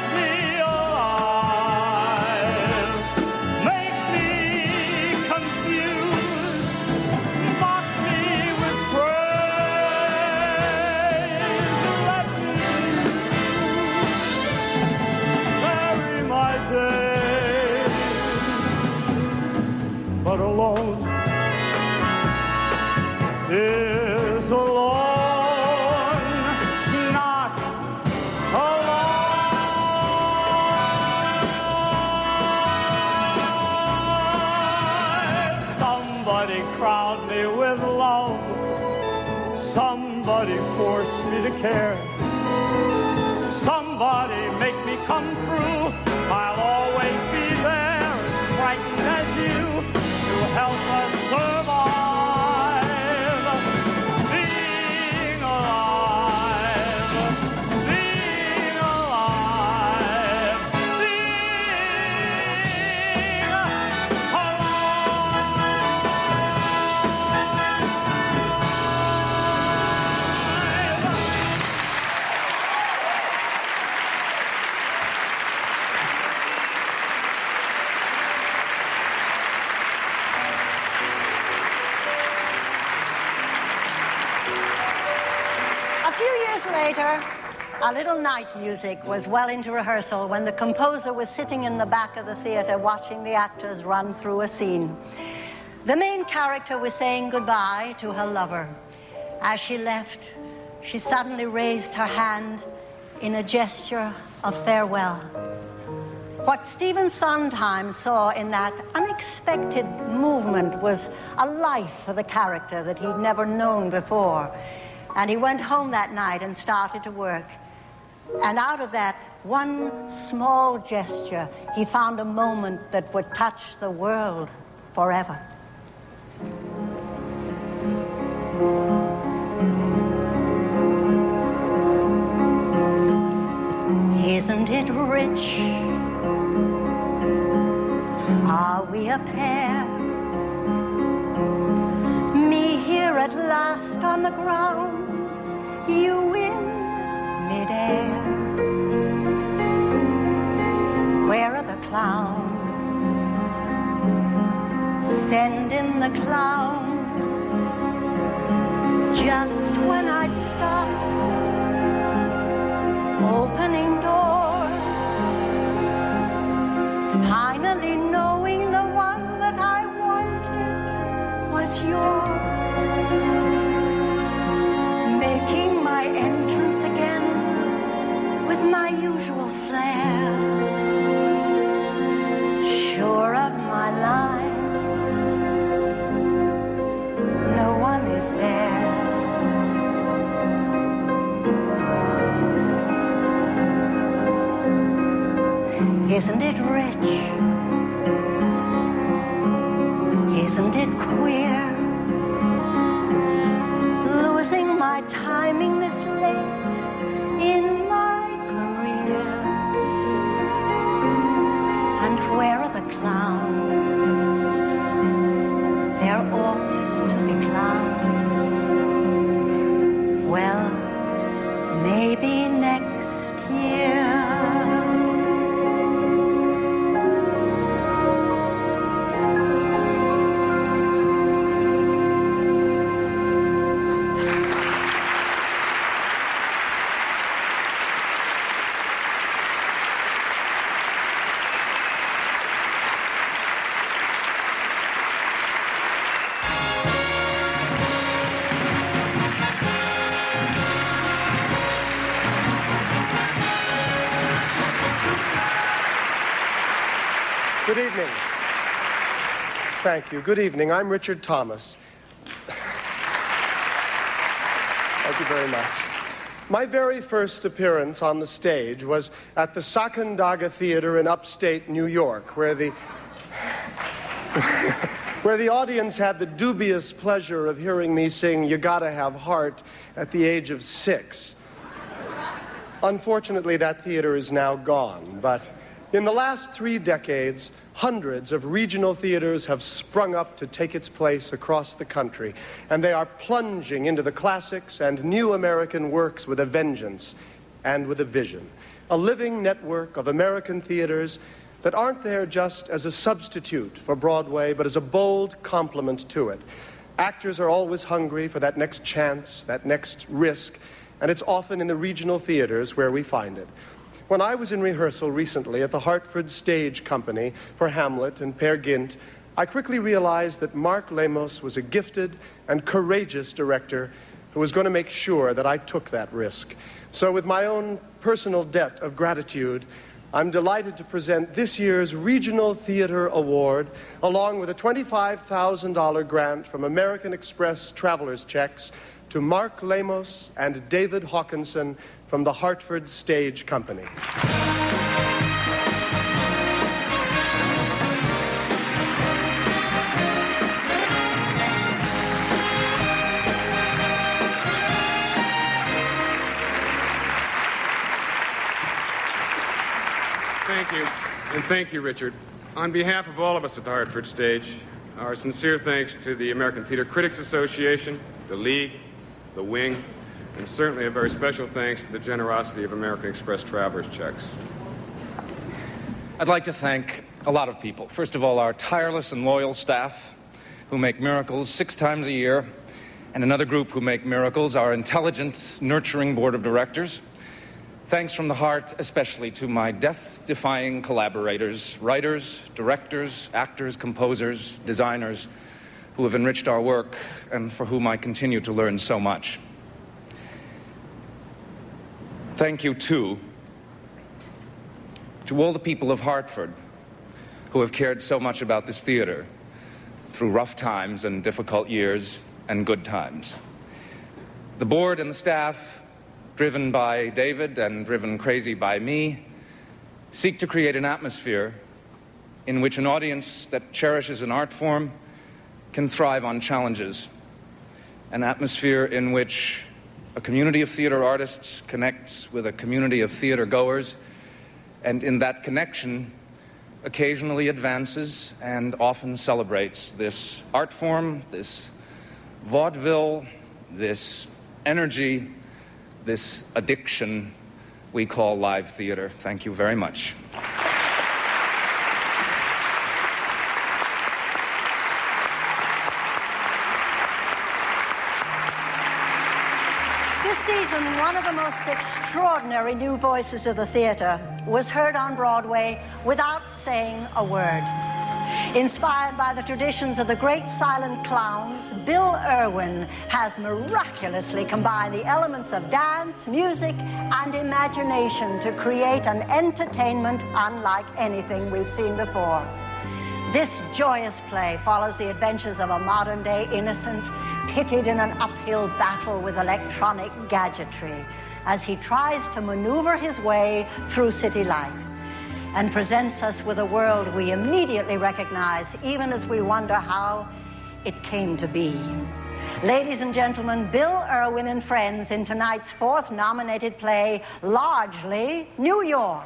Somebody force me to care. Somebody make me come true. I'll always be there, as frightened as you, to help us survive. Being alive, being alive, being A few years later, a little night music was well into rehearsal when the composer was sitting in the back of the theater watching the actors run through a scene. The main character was saying goodbye to her lover. As she left, she suddenly raised her hand in a gesture of farewell. What Stephen Sondheim saw in that unexpected movement was a life for the character that he'd never known before. And he went home that night and started to work. And out of that one small gesture, he found a moment that would touch the world forever. Isn't it rich? Are we a pair? Me here at last on the ground, you in midair. Where are the clowns? Send in the clowns. Just when I'd stopped opening doors, finally knowing the one that I wanted was yours. Making my entrance again with my usual flair, sure of my line, no one is there. Isn't it rich? Isn't it queer? Losing my timing this late in my career. And where are the clowns? There ought to be clowns. Well, maybe next year. Good evening. Thank you. Good evening. I'm Richard Thomas. Thank you very much. My very first appearance on the stage was at the Sacandaga Theater in upstate New York, where the audience had the dubious pleasure of hearing me sing "You Gotta Have Heart" at the age of 6. Unfortunately, that theater is now gone, but in the last 3 decades, hundreds of regional theaters have sprung up to take its place across the country, and they are plunging into the classics and new American works with a vengeance and with a vision. A living network of American theaters that aren't there just as a substitute for Broadway, but as a bold complement to it. Actors are always hungry for that next chance, that next risk, and it's often in the regional theaters where we find it. When I was in rehearsal recently at the Hartford Stage Company for Hamlet and Peer Gynt, I quickly realized that Mark Lamos was a gifted and courageous director who was going to make sure that I took that risk. So with my own personal debt of gratitude, I'm delighted to present this year's Regional Theater Award, along with a $25,000 grant from American Express Travelers Checks, to Mark Lamos and David Hawkinson from the Hartford Stage Company. Thank you, and thank you, Richard. On behalf of all of us at the Hartford Stage, our sincere thanks to the American Theater Critics Association, the League, the Wing, and certainly a very special thanks to the generosity of American Express travelers checks. I'd like to thank a lot of people. First of all, our tireless and loyal staff who make miracles 6 times a year, and another group who make miracles, our intelligent, nurturing board of directors. Thanks from the heart, especially to my death-defying collaborators, writers, directors, actors, composers, designers, who have enriched our work and for whom I continue to learn so much. Thank you, too, to all the people of Hartford who have cared so much about this theater through rough times and difficult years and good times. The board and the staff, driven by David and driven crazy by me, seek to create an atmosphere in which an audience that cherishes an art form can thrive on challenges. An atmosphere in which a community of theater artists connects with a community of theater goers, and in that connection occasionally advances and often celebrates this art form, this vaudeville, this energy, this addiction we call live theater. Thank you very much. This season, one of the most extraordinary new voices of the theater was heard on Broadway without saying a word. Inspired by the traditions of the great silent clowns, Bill Irwin has miraculously combined the elements of dance, music, and imagination to create an entertainment unlike anything we've seen before. This joyous play follows the adventures of a modern-day innocent, pitted in an uphill battle with electronic gadgetry as he tries to maneuver his way through city life, and presents us with a world we immediately recognize, even as we wonder how it came to be. Ladies and gentlemen, Bill Irwin and Friends in tonight's 4th nominated play, Largely New York.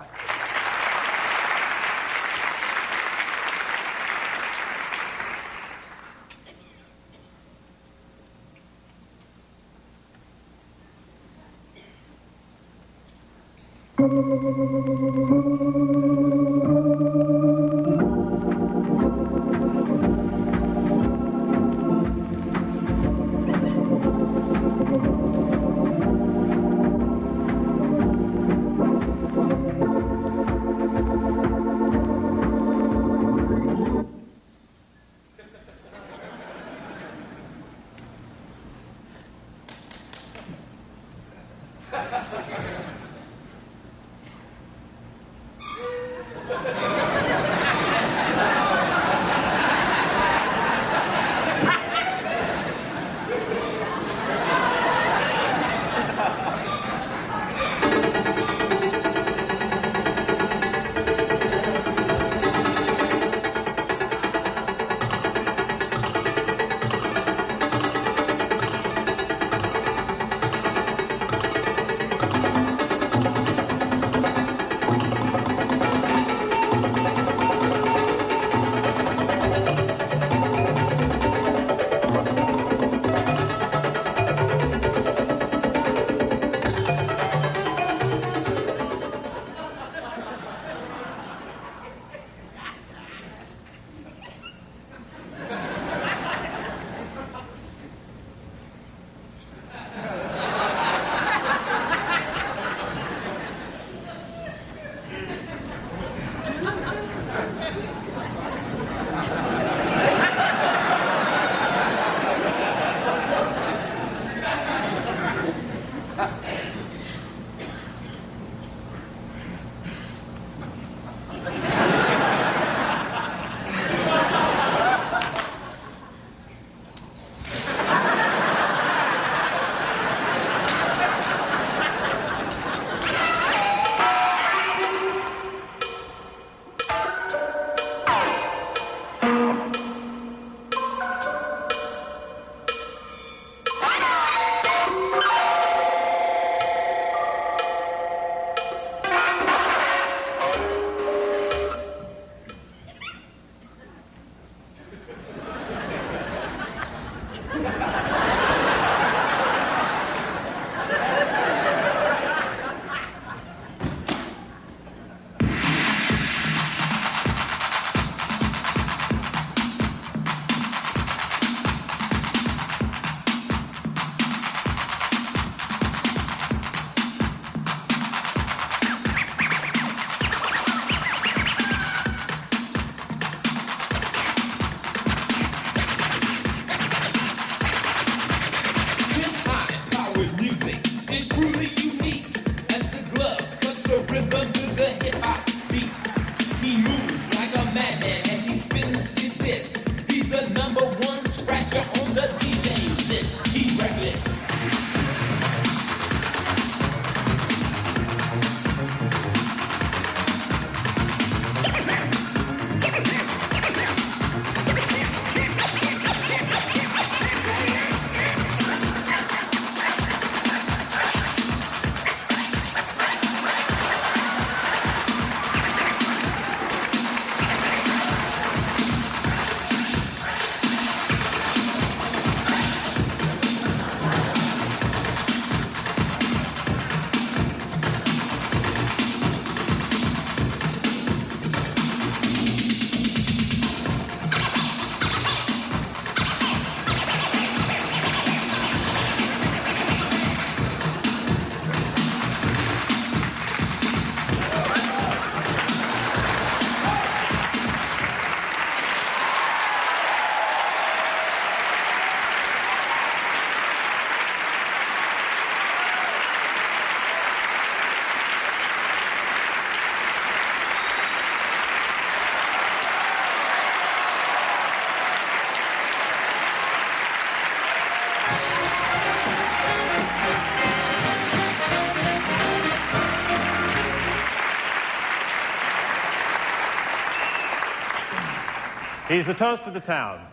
He's the toast of the town.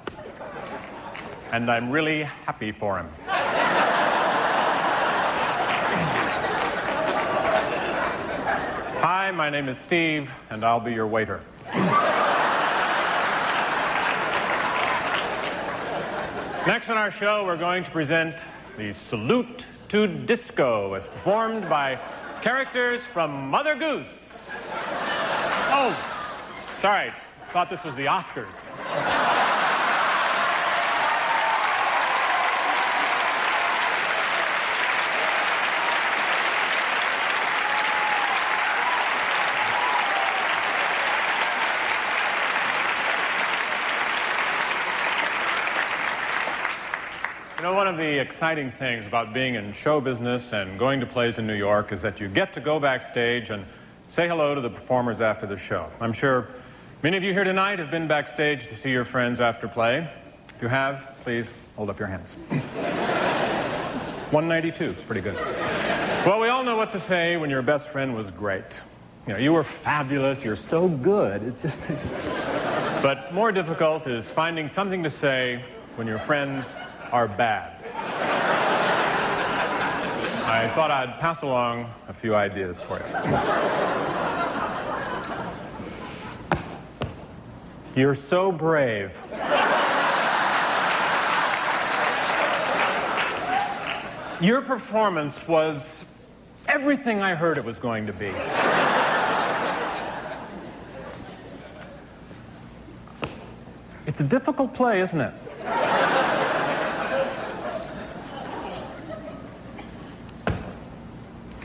And I'm really happy for him. Hi, my name is Steve, and I'll be your waiter. Next on our show, we're going to present the Salute to Disco as performed by characters from Mother Goose. Oh, sorry. Thought this was the Oscars. You know, one of the exciting things about being in show business and going to plays in New York is that you get to go backstage and say hello to the performers after the show. I'm sure many of you here tonight have been backstage to see your friends after play. If you have, please hold up your hands. 192, it's pretty good. Well, we all know what to say when your best friend was great. You know, you were fabulous, you're so good, it's just... But more difficult is finding something to say when your friends are bad. I thought I'd pass along a few ideas for you. You're so brave. Your performance was everything I heard it was going to be. It's a difficult play, isn't it?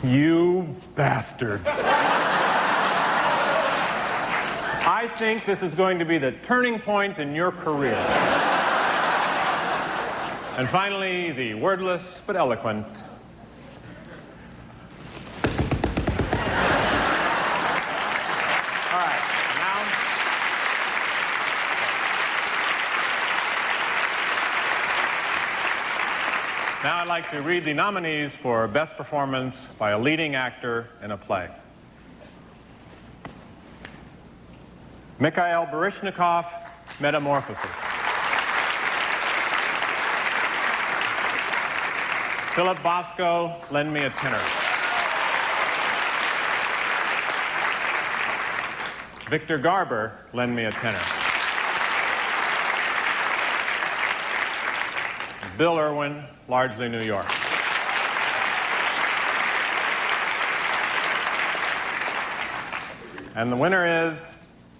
You bastard. I think this is going to be the turning point in your career. And finally, the wordless but eloquent. All right, now I'd like to read the nominees for Best Performance by a Leading Actor in a Play. Mikhail Baryshnikov, Metamorphosis. Philip Bosco, Lend Me a Tenor. Victor Garber, Lend Me a Tenor. Bill Irwin, Largely New York. And the winner is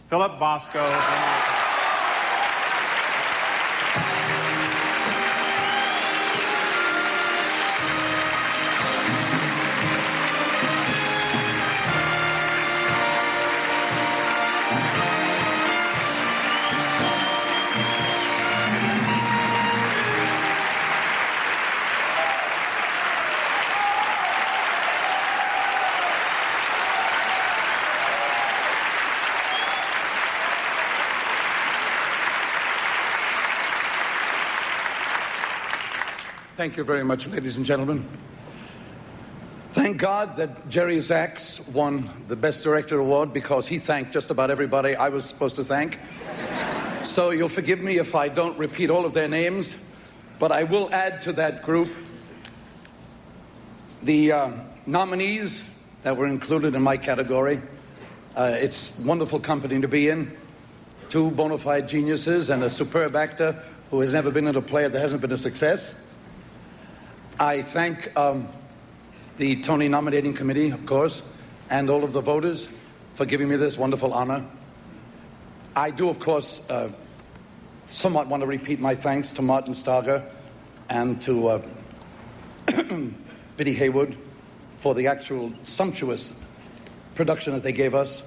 Philip Bosco. Thank you very much, ladies and gentlemen. Thank God that Jerry Zaks won the Best Director Award because he thanked just about everybody I was supposed to thank. So you'll forgive me if I don't repeat all of their names, but I will add to that group the nominees that were included in my category. It's wonderful company to be in. Two bona fide geniuses and a superb actor who has never been in a play that hasn't been a success. I thank the Tony Nominating Committee, of course, and all of the voters for giving me this wonderful honor. I do, of course, somewhat want to repeat my thanks to Martin Starger and to Biddy Haywood for the actual sumptuous production that they gave us.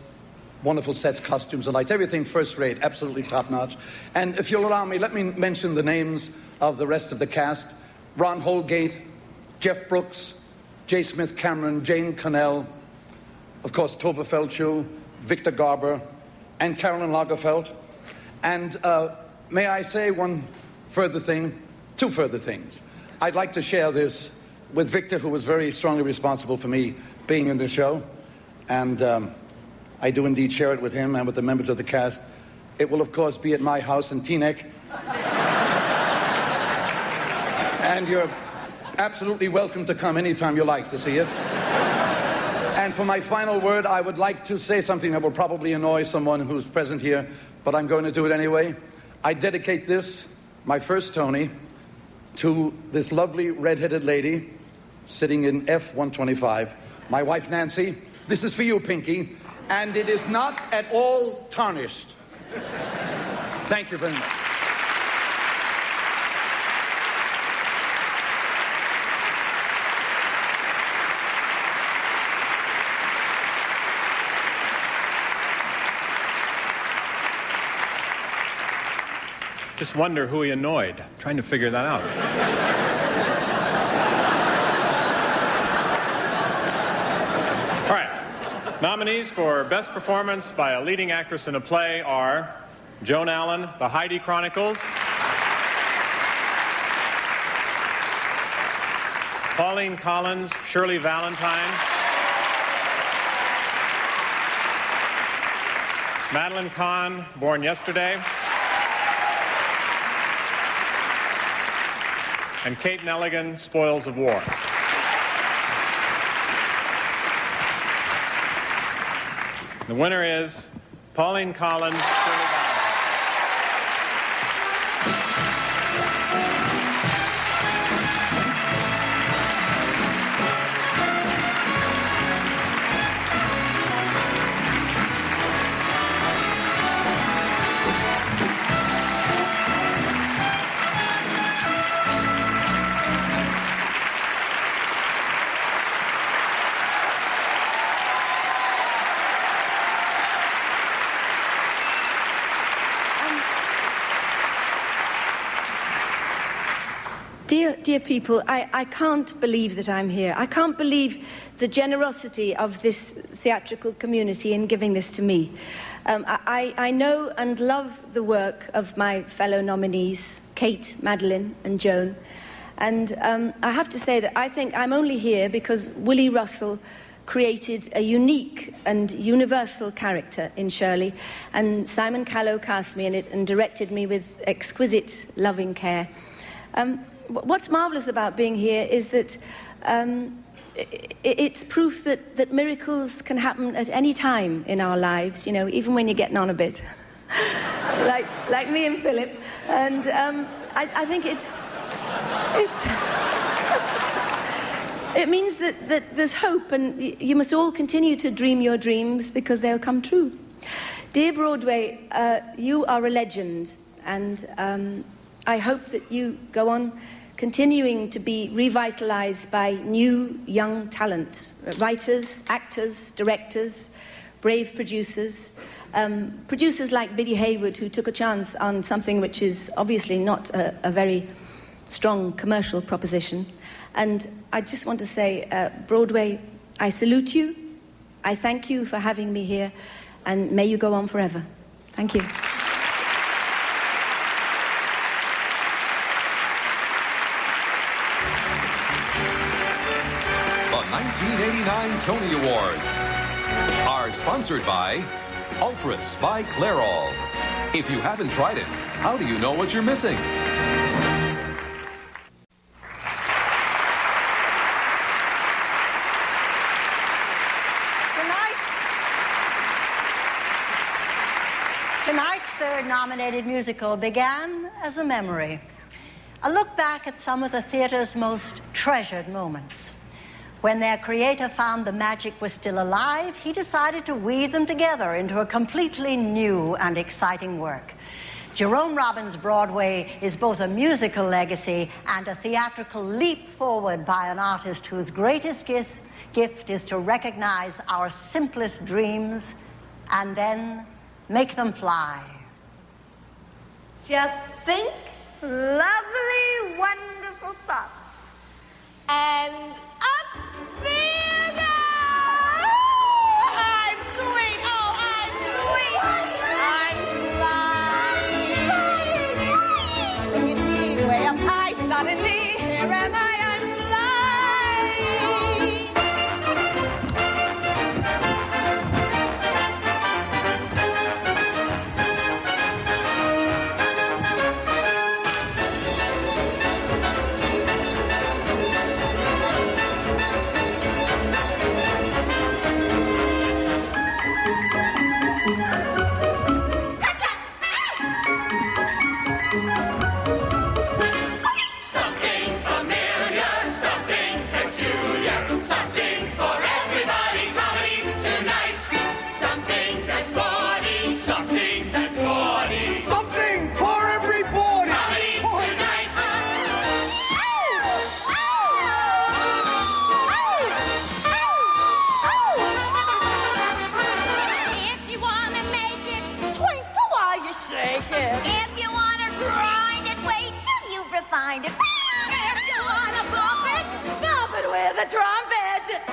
Wonderful sets, costumes, and lights, everything first rate, absolutely top notch. And if you'll allow me, let me mention the names of the rest of the cast. Ron Holgate, Jeff Brooks, J. Smith Cameron, Jane Connell, of course, Tova Feldshuh, Victor Garber, and Carolyn Lagerfeld. And may I say one further thing, two further things. I'd like to share this with Victor, who was very strongly responsible for me being in the show. And I do indeed share it with him and with the members of the cast. It will, of course, be at my house in Teaneck. And you're absolutely welcome to come anytime you like to see it. And for my final word, I would like to say something that will probably annoy someone who's present here, but I'm going to do it anyway. I dedicate this, my first Tony, to this lovely red-headed lady sitting in F125, my wife Nancy. This is for you, Pinky, and it is not at all tarnished. Thank you very much. Just wonder who he annoyed. Trying to figure that out. All right. Nominees for Best Performance by a Leading Actress in a Play are Joan Allen, The Heidi Chronicles, Pauline Collins, Shirley Valentine, Madeline Kahn, Born Yesterday, and Kate Nelligan, Spoils of War. The winner is Pauline Collins, Shirley Valentine. Dear people, I can't believe that I'm here. I can't believe the generosity of this theatrical community in giving this to me. I know and love the work of my fellow nominees, Kate, Madeline, and Joan. And I have to say that I think I'm only here because Willie Russell created a unique and universal character in Shirley, and Simon Callow cast me in it and directed me with exquisite, loving care. What's marvellous about being here is that it's proof that miracles can happen at any time in our lives, you know, even when you're getting on a bit, like me and Philip. And I think it means that there's hope, and you must all continue to dream your dreams because they'll come true. Dear Broadway, you are a legend, and I hope that you go on continuing to be revitalized by new, young talent, writers, actors, directors, brave producers, producers like Biddy Hayward, who took a chance on something which is obviously not a very strong commercial proposition. And I just want to say, Broadway, I salute you, I thank you for having me here, and may you go on forever. Thank you. The 1989 Tony Awards are sponsored by Ultras by Clairol. If you haven't tried it, how do you know what you're missing? Tonight's third nominated musical began as a memory. A look back at some of the theater's most treasured moments. When their creator found the magic was still alive, he decided to weave them together into a completely new and exciting work. Jerome Robbins' Broadway is both a musical legacy and a theatrical leap forward by an artist whose greatest gift is to recognize our simplest dreams and then make them fly. Just think lovely, wonderful thoughts. And up there goes. I'm sweet. Oh, I'm sweet. I'm flying. Look at me, way up high. Suddenly, here am I. I'm flying. Something for everybody comedy tonight. Something that's bawdy. Something that's bawdy. Something for everybody. Comedy tonight. If you want to make it twinkle while you shake it. If you want to grind it, wait till you've refined it. If you want to bump it with a trumpet.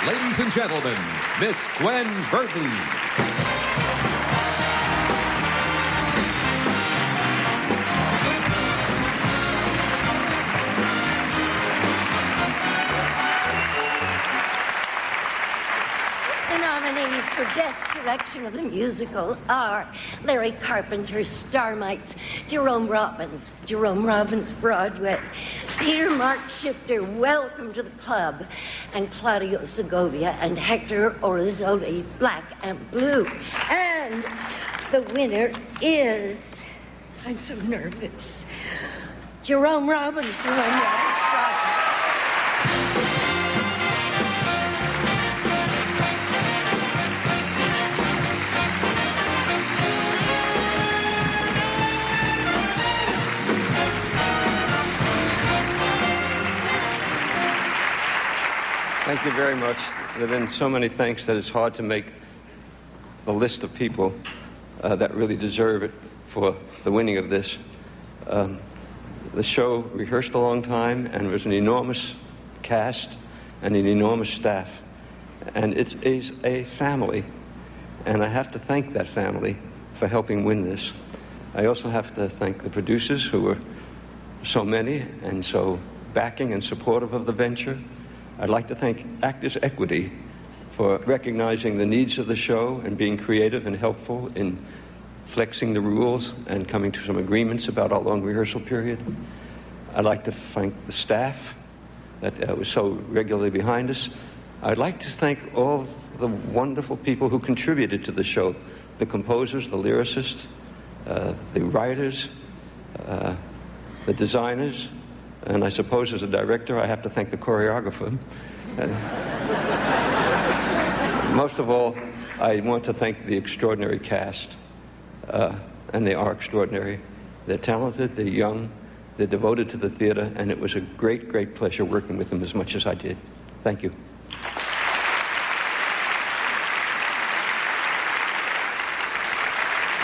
Ladies and gentlemen, Miss Gwen Verdon. The nominees for Best Direction of the Musical are Larry Carpenter's Starmites, Jerome Robbins, Broadway, Peter Mark Shifter, Welcome to the Club, and Claudio Segovia and Hector Orizzoli, Black and Blue. And the winner is, I'm so nervous, Jerome Robbins, Broadway. Thank you very much. There have been so many thanks that it's hard to make the list of people that really deserve it for the winning of this. The show rehearsed a long time, and it was an enormous cast and an enormous staff. And it's a family, and I have to thank that family for helping win this. I also have to thank the producers, who were so many and so backing and supportive of the venture. I'd like to thank Actors Equity for recognizing the needs of the show and being creative and helpful in flexing the rules and coming to some agreements about our long rehearsal period. I'd like to thank the staff that was so regularly behind us. I'd like to thank all the wonderful people who contributed to the show, the composers, the lyricists, the writers, the designers, and I suppose as a director, I have to thank the choreographer. Most of all, I want to thank the extraordinary cast, and they are extraordinary. They're talented, they're young, they're devoted to the theater, and it was a great, great pleasure working with them as much as I did. Thank you.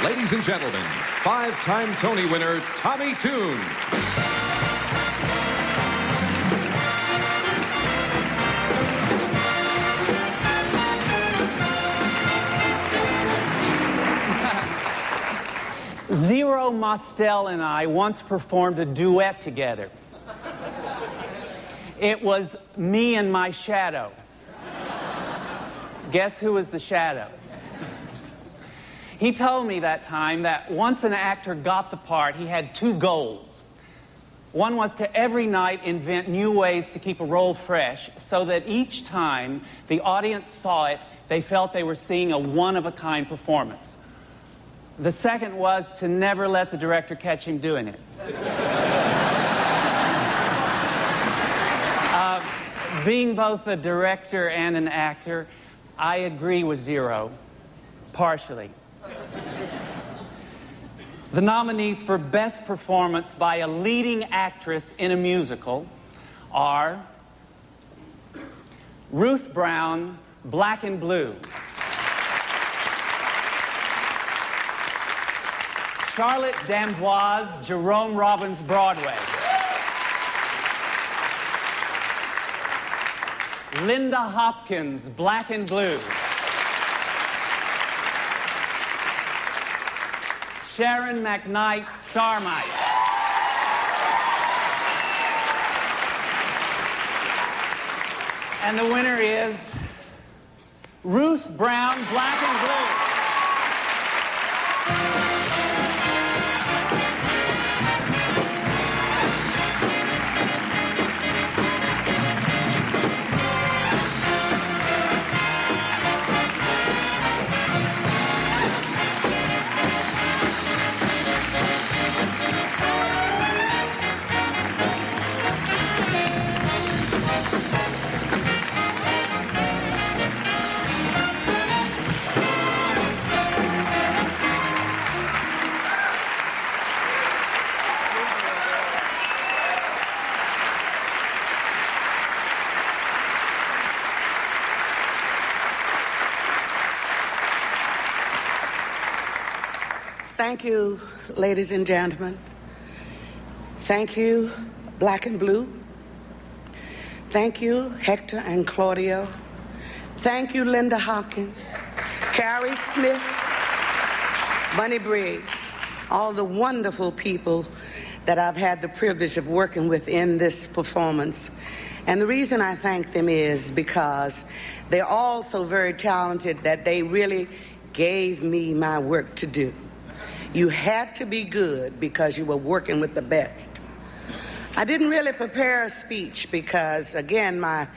Ladies and gentlemen, 5-time Tony winner, Tommy Tune. Zero Mostel and I once performed a duet together. It was me and my shadow. Guess who was the shadow? He told me that time that once an actor got the part, he had two goals. One was to every night invent new ways to keep a role fresh so that each time the audience saw it, they felt they were seeing a one-of-a-kind performance. The second was to never let the director catch him doing it. Being both a director and an actor, I agree with Zero, partially. The nominees for Best Performance by a Leading Actress in a Musical are Ruth Brown, Black and Blue; Charlotte D'Amboise, Jerome Robbins, Broadway; Linda Hopkins, Black and Blue; Sharon McKnight, Starmites; and the winner is Ruth Brown, Black and Blue. Thank you, ladies and gentlemen. Thank you, Black and Blue. Thank you, Hector and Claudio. Thank you, Linda Hopkins, Carrie Smith, Bunny Briggs, all the wonderful people that I've had the privilege of working with in this performance. And the reason I thank them is because they're all so very talented that they really gave me my work to do. You had to be good because you were working with the best. I didn't really prepare a speech because, again, my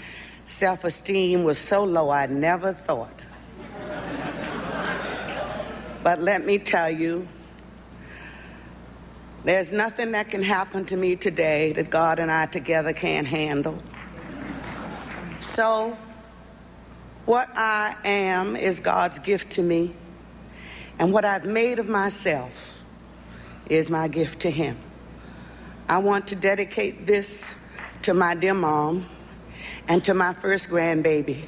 self-esteem was so low I never thought. But let me tell you, there's nothing that can happen to me today that God and I together can't handle. So, what I am is God's gift to me, and what I've made of myself is my gift to Him. I want to dedicate this to my dear mom and to my first grandbaby,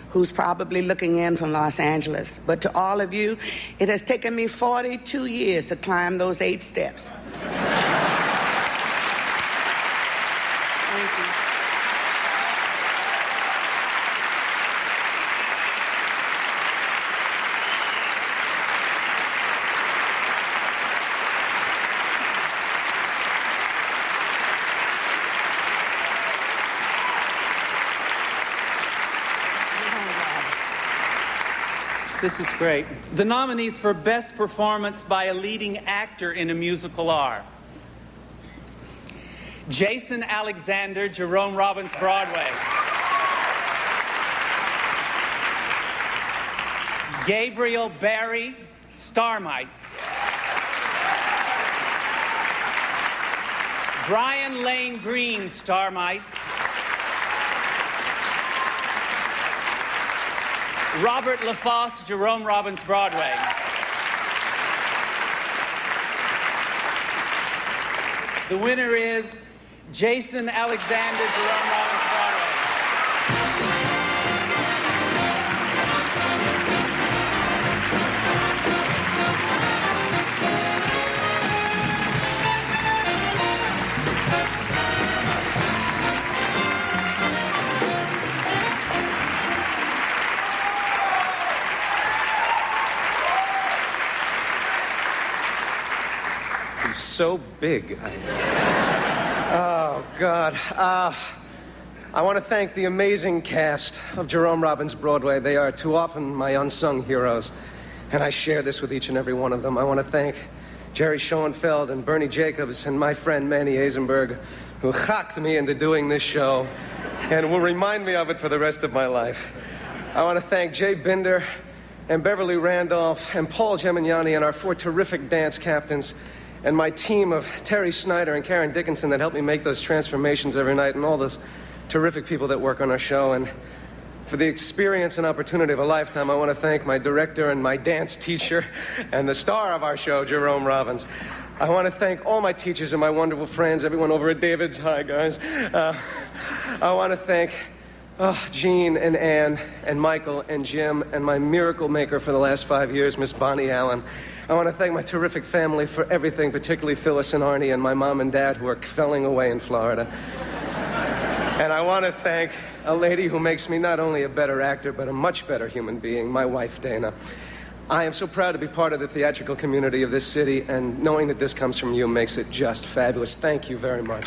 who's probably looking in from Los Angeles. But to all of you, it has taken me 42 years to climb those 8 steps. Thank you. This is great. The nominees for Best Performance by a Leading Actor in a Musical are Jason Alexander, Jerome Robbins, Broadway. Gabriel Barry, Starmites. Brian Lane Green, Starmites. Robert LaFosse, Jerome Robbins, Broadway. The winner is Jason Alexander, Jerome Robbins, Broadway. So big. Oh, God. I want to thank the amazing cast of Jerome Robbins Broadway. They are too often my unsung heroes, and I share this with each and every one of them. I want to thank Jerry Schoenfeld and Bernie Jacobs and my friend Manny Eisenberg, who hocked me into doing this show and will remind me of it for the rest of my life. I want to thank Jay Binder and Beverly Randolph and Paul Gemignani and our 4 terrific dance captains, and my team of Terry Snyder and Karen Dickinson that helped me make those transformations every night, and all those terrific people that work on our show. And for the experience and opportunity of a lifetime, I want to thank my director and my dance teacher and the star of our show, Jerome Robbins. I want to thank all my teachers and my wonderful friends, everyone over at David's. Hi, guys. I want to thank Gene and Ann and Michael and Jim and my miracle maker for the last 5 years, Miss Bonnie Allen. I want to thank my terrific family for everything, particularly Phyllis and Arnie and my mom and dad who are felling away in Florida. And I want to thank a lady who makes me not only a better actor, but a much better human being, my wife, Dana. I am so proud to be part of the theatrical community of this city, and knowing that this comes from you makes it just fabulous. Thank you very much.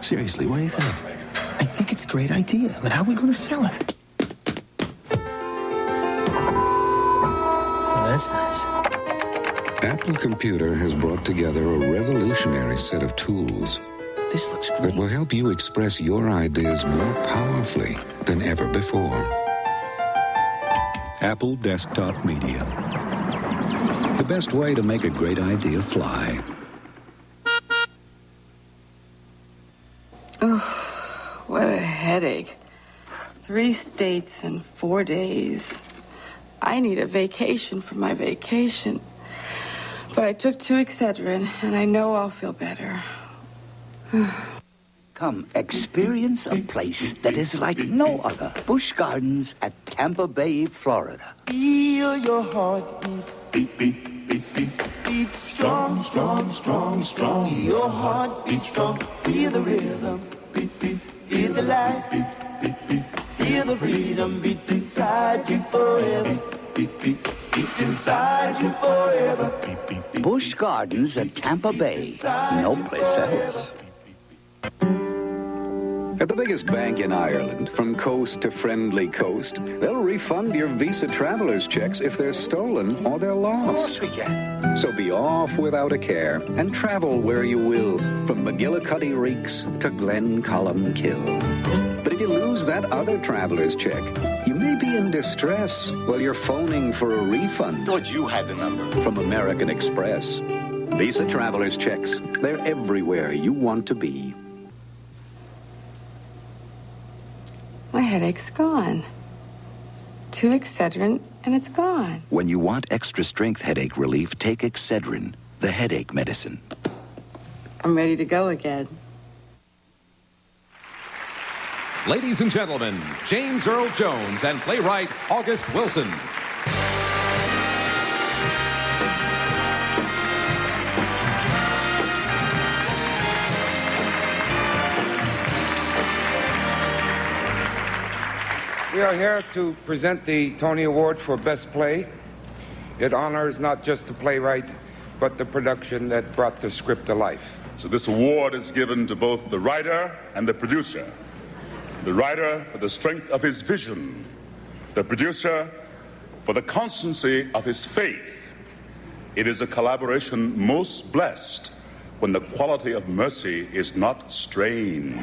Seriously, what do you think? I think it's a great idea, but how are we going to sell it? That's nice. Apple Computer has brought together a revolutionary set of tools This looks great. that will help you express your ideas more powerfully than ever before. Apple Desktop Media. The best way to make a great idea fly. Oh, what a headache. 3 states in 4 days. I need a vacation from my vacation. But I took 2 Excedrin, and I know I'll feel better. Come, experience a place that is like no other. Busch Gardens at Tampa Bay, Florida. Feel your heart beat. Beat, beat, beat, beat. beats strong, strong, strong, strong. Your heart beats strong. Feel the rhythm, beat, beat. Feel the light, beat, beat, beat. Feel the freedom, beat inside you forever. Beat, beat, beat inside you forever. Busch Gardens at Tampa Bay. No place else. At the biggest bank in Ireland, from coast to friendly coast, they'll refund your Visa traveler's checks if they're stolen or they're lost. So be off without a care and travel where you will, from McGillicuddy Reeks to Glencolumkill. But if you lose that other traveler's check, you may be in distress while you're phoning for a refund. Thought you had the number. From American Express. Visa traveler's checks, they're everywhere you want to be. My headache's gone. 2 Excedrin, and it's gone. When you want extra strength headache relief, take Excedrin, the headache medicine. I'm ready to go again. Ladies and gentlemen, James Earl Jones and playwright August Wilson. We are here to present the Tony Award for Best Play. It honors not just the playwright, but the production that brought the script to life. So this award is given to both the writer and the producer. The writer for the strength of his vision, the producer for the constancy of his faith. It is a collaboration most blessed when the quality of mercy is not strained.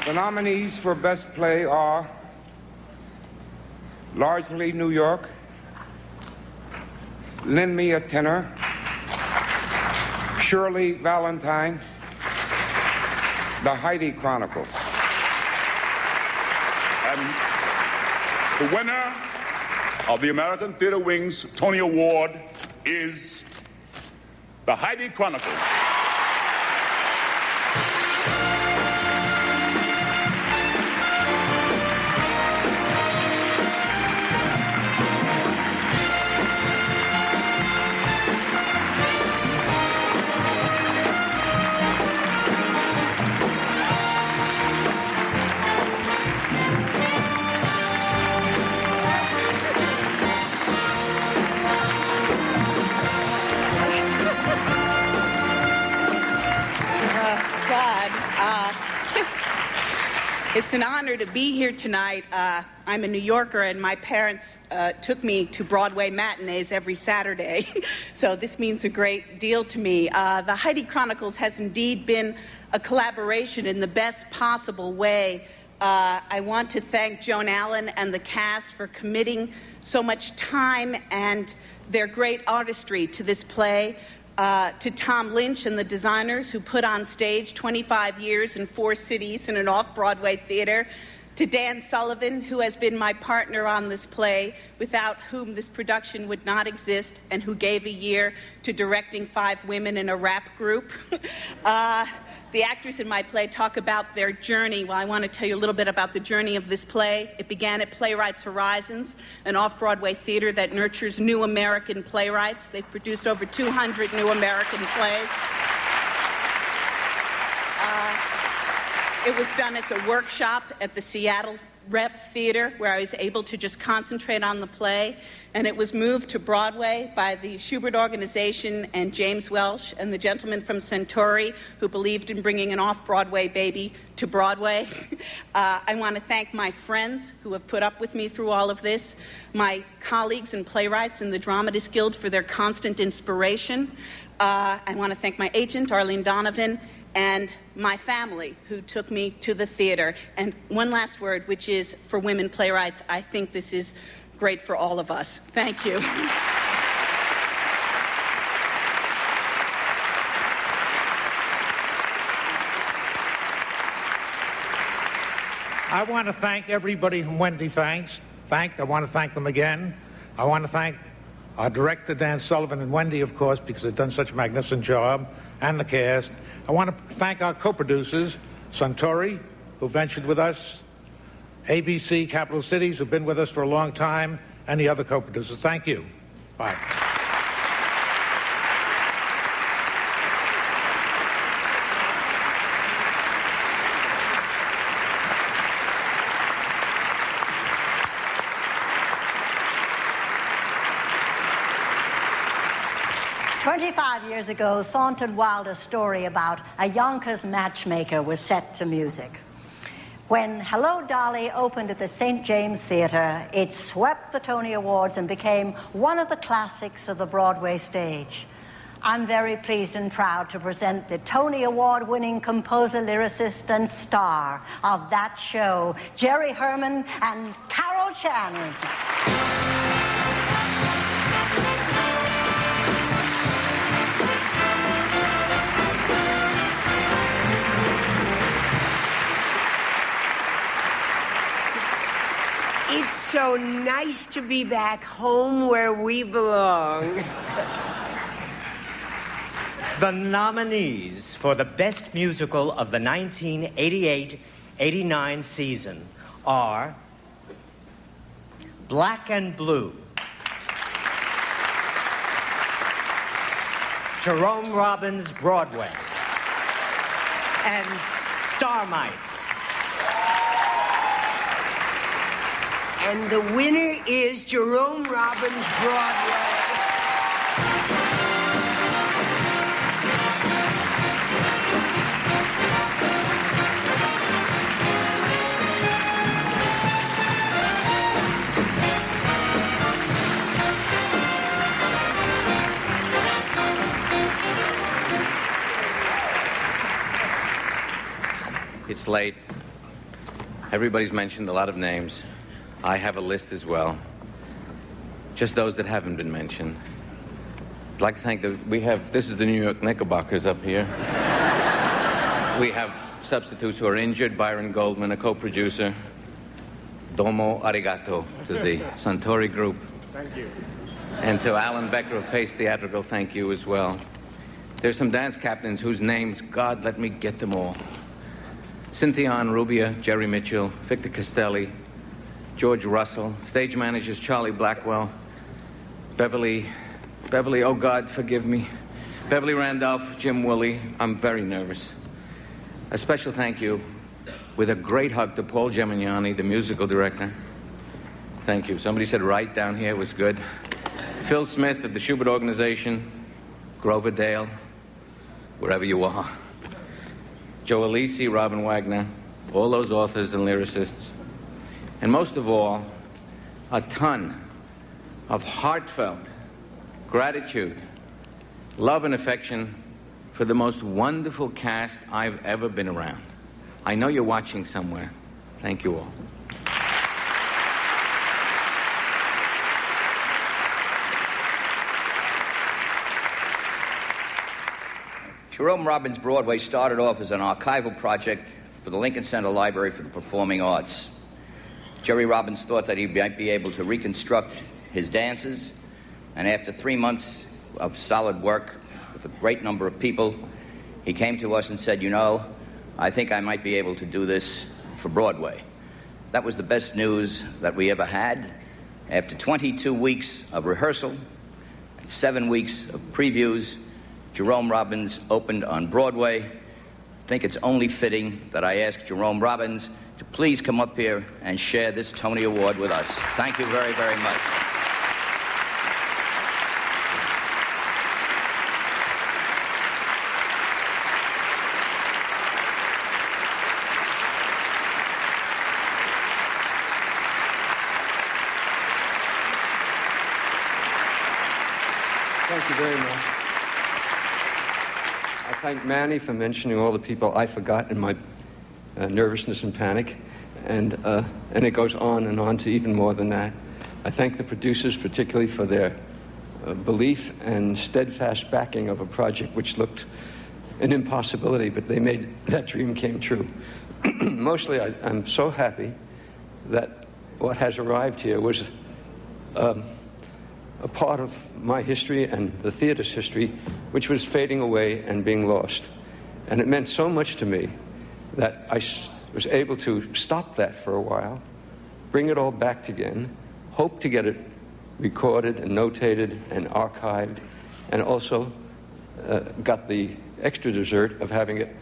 The nominees for Best Play are Largely New York, Lend Me a Tenor, Shirley Valentine, The Heidi Chronicles. And the winner of the American Theater Wing's Tony Award is The Heidi Chronicles. It's an honor to be here tonight. I'm a New Yorker, and my parents took me to Broadway matinees every Saturday, so this means a great deal to me. The Heidi Chronicles has indeed been a collaboration in the best possible way. I want to thank Joan Allen and the cast for committing so much time and their great artistry to this play. To Tom Lynch and the designers who put on stage 25 years in 4 cities in an off-Broadway theater. To Dan Sullivan, who has been my partner on this play, without whom this production would not exist, and who gave a year to directing 5 women in a rap group. The actors in my play talk about their journey. Well, I want to tell you a little bit about the journey of this play. It began at Playwrights Horizons, an off-Broadway theater that nurtures new American playwrights. They've produced over 200 new American plays. It was done as a workshop at the Seattle Rep Theater, where I was able to just concentrate on the play, and it was moved to Broadway by the Schubert Organization and James Welsh and the gentleman from Centauri who believed in bringing an off-Broadway baby to Broadway. I want to thank my friends who have put up with me through all of this, my colleagues and playwrights in the Dramatists Guild for their constant inspiration. I want to thank my agent, Arlene Donovan, and my family who took me to the theater. And one last word, which is for women playwrights, I think this is great for all of us. Thank you. I want to thank everybody whom Wendy thanked. I want to thank them again. I want to thank our director, Dan Sullivan, and Wendy, of course, because they've done such a magnificent job, and the cast. I want to thank our co-producers, Centauri, who ventured with us, ABC, Capital Cities, who've been with us for a long time, and the other co-producers. Thank you. Bye. "25 years ago, Thornton Wilder's story about a Yonkers matchmaker was set to music. When Hello, Dolly opened at the St. James Theater, it swept the Tony Awards and became one of the classics of the Broadway stage. I'm very pleased and proud to present the Tony Award-winning composer, lyricist, and star of that show, Jerry Herman and Carol Channing." It's so nice to be back home where we belong. The nominees for the Best Musical of the 1988-89 season are Black and Blue, Jerome Robbins' Broadway, and Starmites. And the winner is Jerome Robbins' Broadway. It's late. Everybody's mentioned a lot of names. I have a list as well. Just those that haven't been mentioned. I'd like to thank this is the New York Knickerbockers up here. We have substitutes who are injured. Byron Goldman, a co-producer. Domo arigato to the Suntory Group. Thank you. And to Alan Becker of Pace Theatrical, thank you as well. There's some dance captains whose names, God, let me get them all. Cynthia Rubia, Jerry Mitchell, Victor Castelli, George Russell, stage managers Charlie Blackwell, Beverly, oh God, forgive me, Beverly Randolph, Jim Woolley. I'm very nervous. A special thank you with a great hug to Paul Gemignani, the musical director. Thank you. Somebody said right down here was good. Phil Smith of the Schubert Organization, Grover Dale, wherever you are. Joe Alisi, Robin Wagner, all those authors and lyricists. And most of all, a ton of heartfelt gratitude, love, and affection for the most wonderful cast I've ever been around. I know you're watching somewhere. Thank you all. Jerome Robbins' Broadway started off as an archival project for the Lincoln Center Library for the Performing Arts. Jerry Robbins thought that he might be able to reconstruct his dances, and after 3 months of solid work with a great number of people, he came to us and said, you know, I think I might be able to do this for Broadway. That was the best news that we ever had. After 22 weeks of rehearsal and 7 weeks of previews, Jerome Robbins opened on Broadway. I think it's only fitting that I ask Jerome Robbins to please come up here and share this Tony Award with us. Thank you very, very much. Thank you very much. I thank Manny for mentioning all the people I forgot in my nervousness and panic, and it goes on to even more than that. I thank the producers particularly for their belief and steadfast backing of a project which looked an impossibility, but they made that dream came true. Mostly, I'm so happy that what has arrived here was a part of my history and the theater's history, which was fading away and being lost. And it meant so much to me that I was able to stop that for a while, bring it all back again, hope to get it recorded and notated and archived, and also got the extra dessert of having it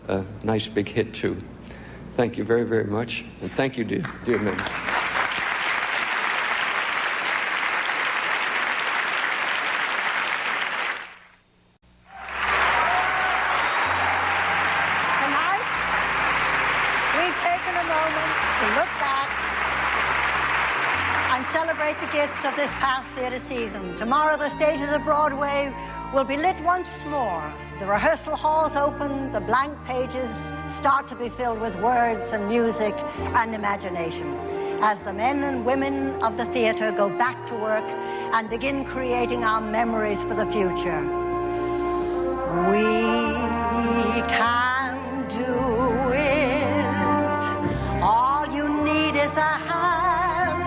a nice big hit too. Thank you very, very much, and thank you, dear members. Tonight, we've taken a moment to look back and celebrate the gifts of this past theater season. Tomorrow, the stages of Broadway will be lit once more. The rehearsal halls open, the blank pages start to be filled with words and music and imagination as the men and women of the theater go back to work and begin creating our memories for the future. We can do it. All you need is a hand.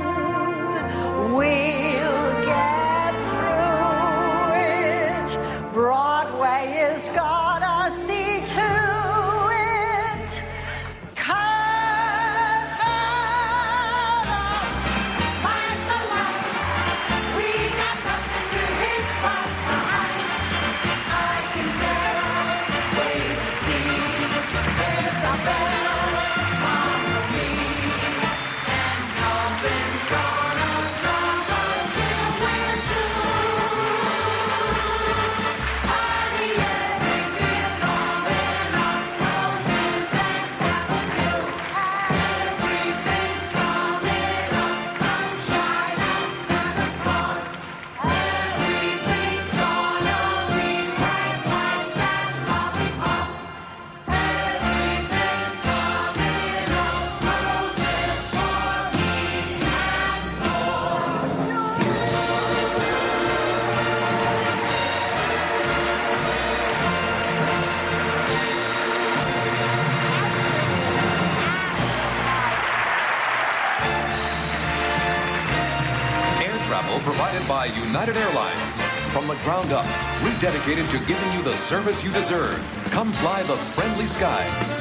We'll get through it. Broadway is gonna see to it. Curtain up, find the lights. We got nothing to hit but the heights. I can tell, wait and see. There's a bell on me, and nothing's gonna stop us till we're through. Party, everything's coming up, roses and daffodils. Everything's coming up, sunshine and Santa Claus. Everything's gonna be bright lights and lollipops. Everything's coming up, roses for me and Air travel provided by United Airlines. From the ground up, rededicated to giving you the service you deserve. Come fly the friendly skies.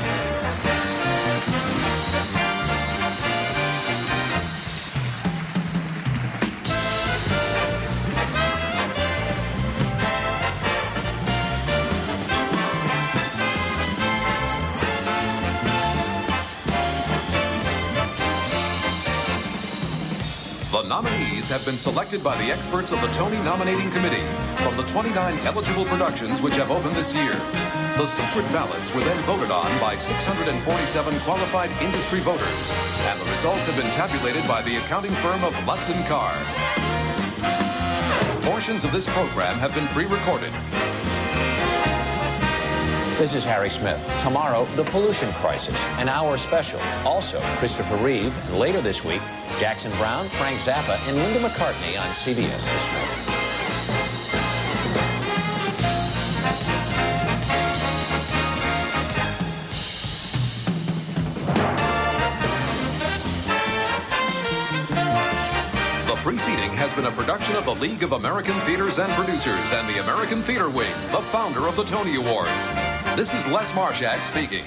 The nominees have been selected by the experts of the Tony Nominating Committee from the 29 eligible productions which have opened this year. The secret ballots were then voted on by 647 qualified industry voters, and the results have been tabulated by the accounting firm of Lutz & Carr. Portions of this program have been pre-recorded. This is Harry Smith. Tomorrow, the pollution crisis, an hour special. Also, Christopher Reeve, and later this week, Jackson Brown, Frank Zappa, and Linda McCartney on CBS this morning. The preceding has been a production of the League of American Theaters and Producers and the American Theater Wing, the founder of the Tony Awards. This is Les Marshak speaking.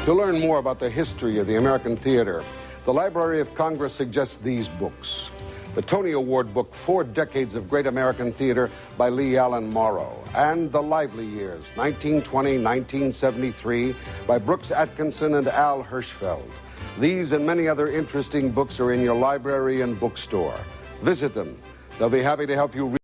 To learn more about the history of the American theater, the Library of Congress suggests these books. The Tony Award book, 4 Decades of Great American Theater by Lee Allen Morrow, and The Lively Years, 1920-1973 by Brooks Atkinson and Al Hirschfeld. These and many other interesting books are in your library and bookstore. Visit them. They'll be happy to help you read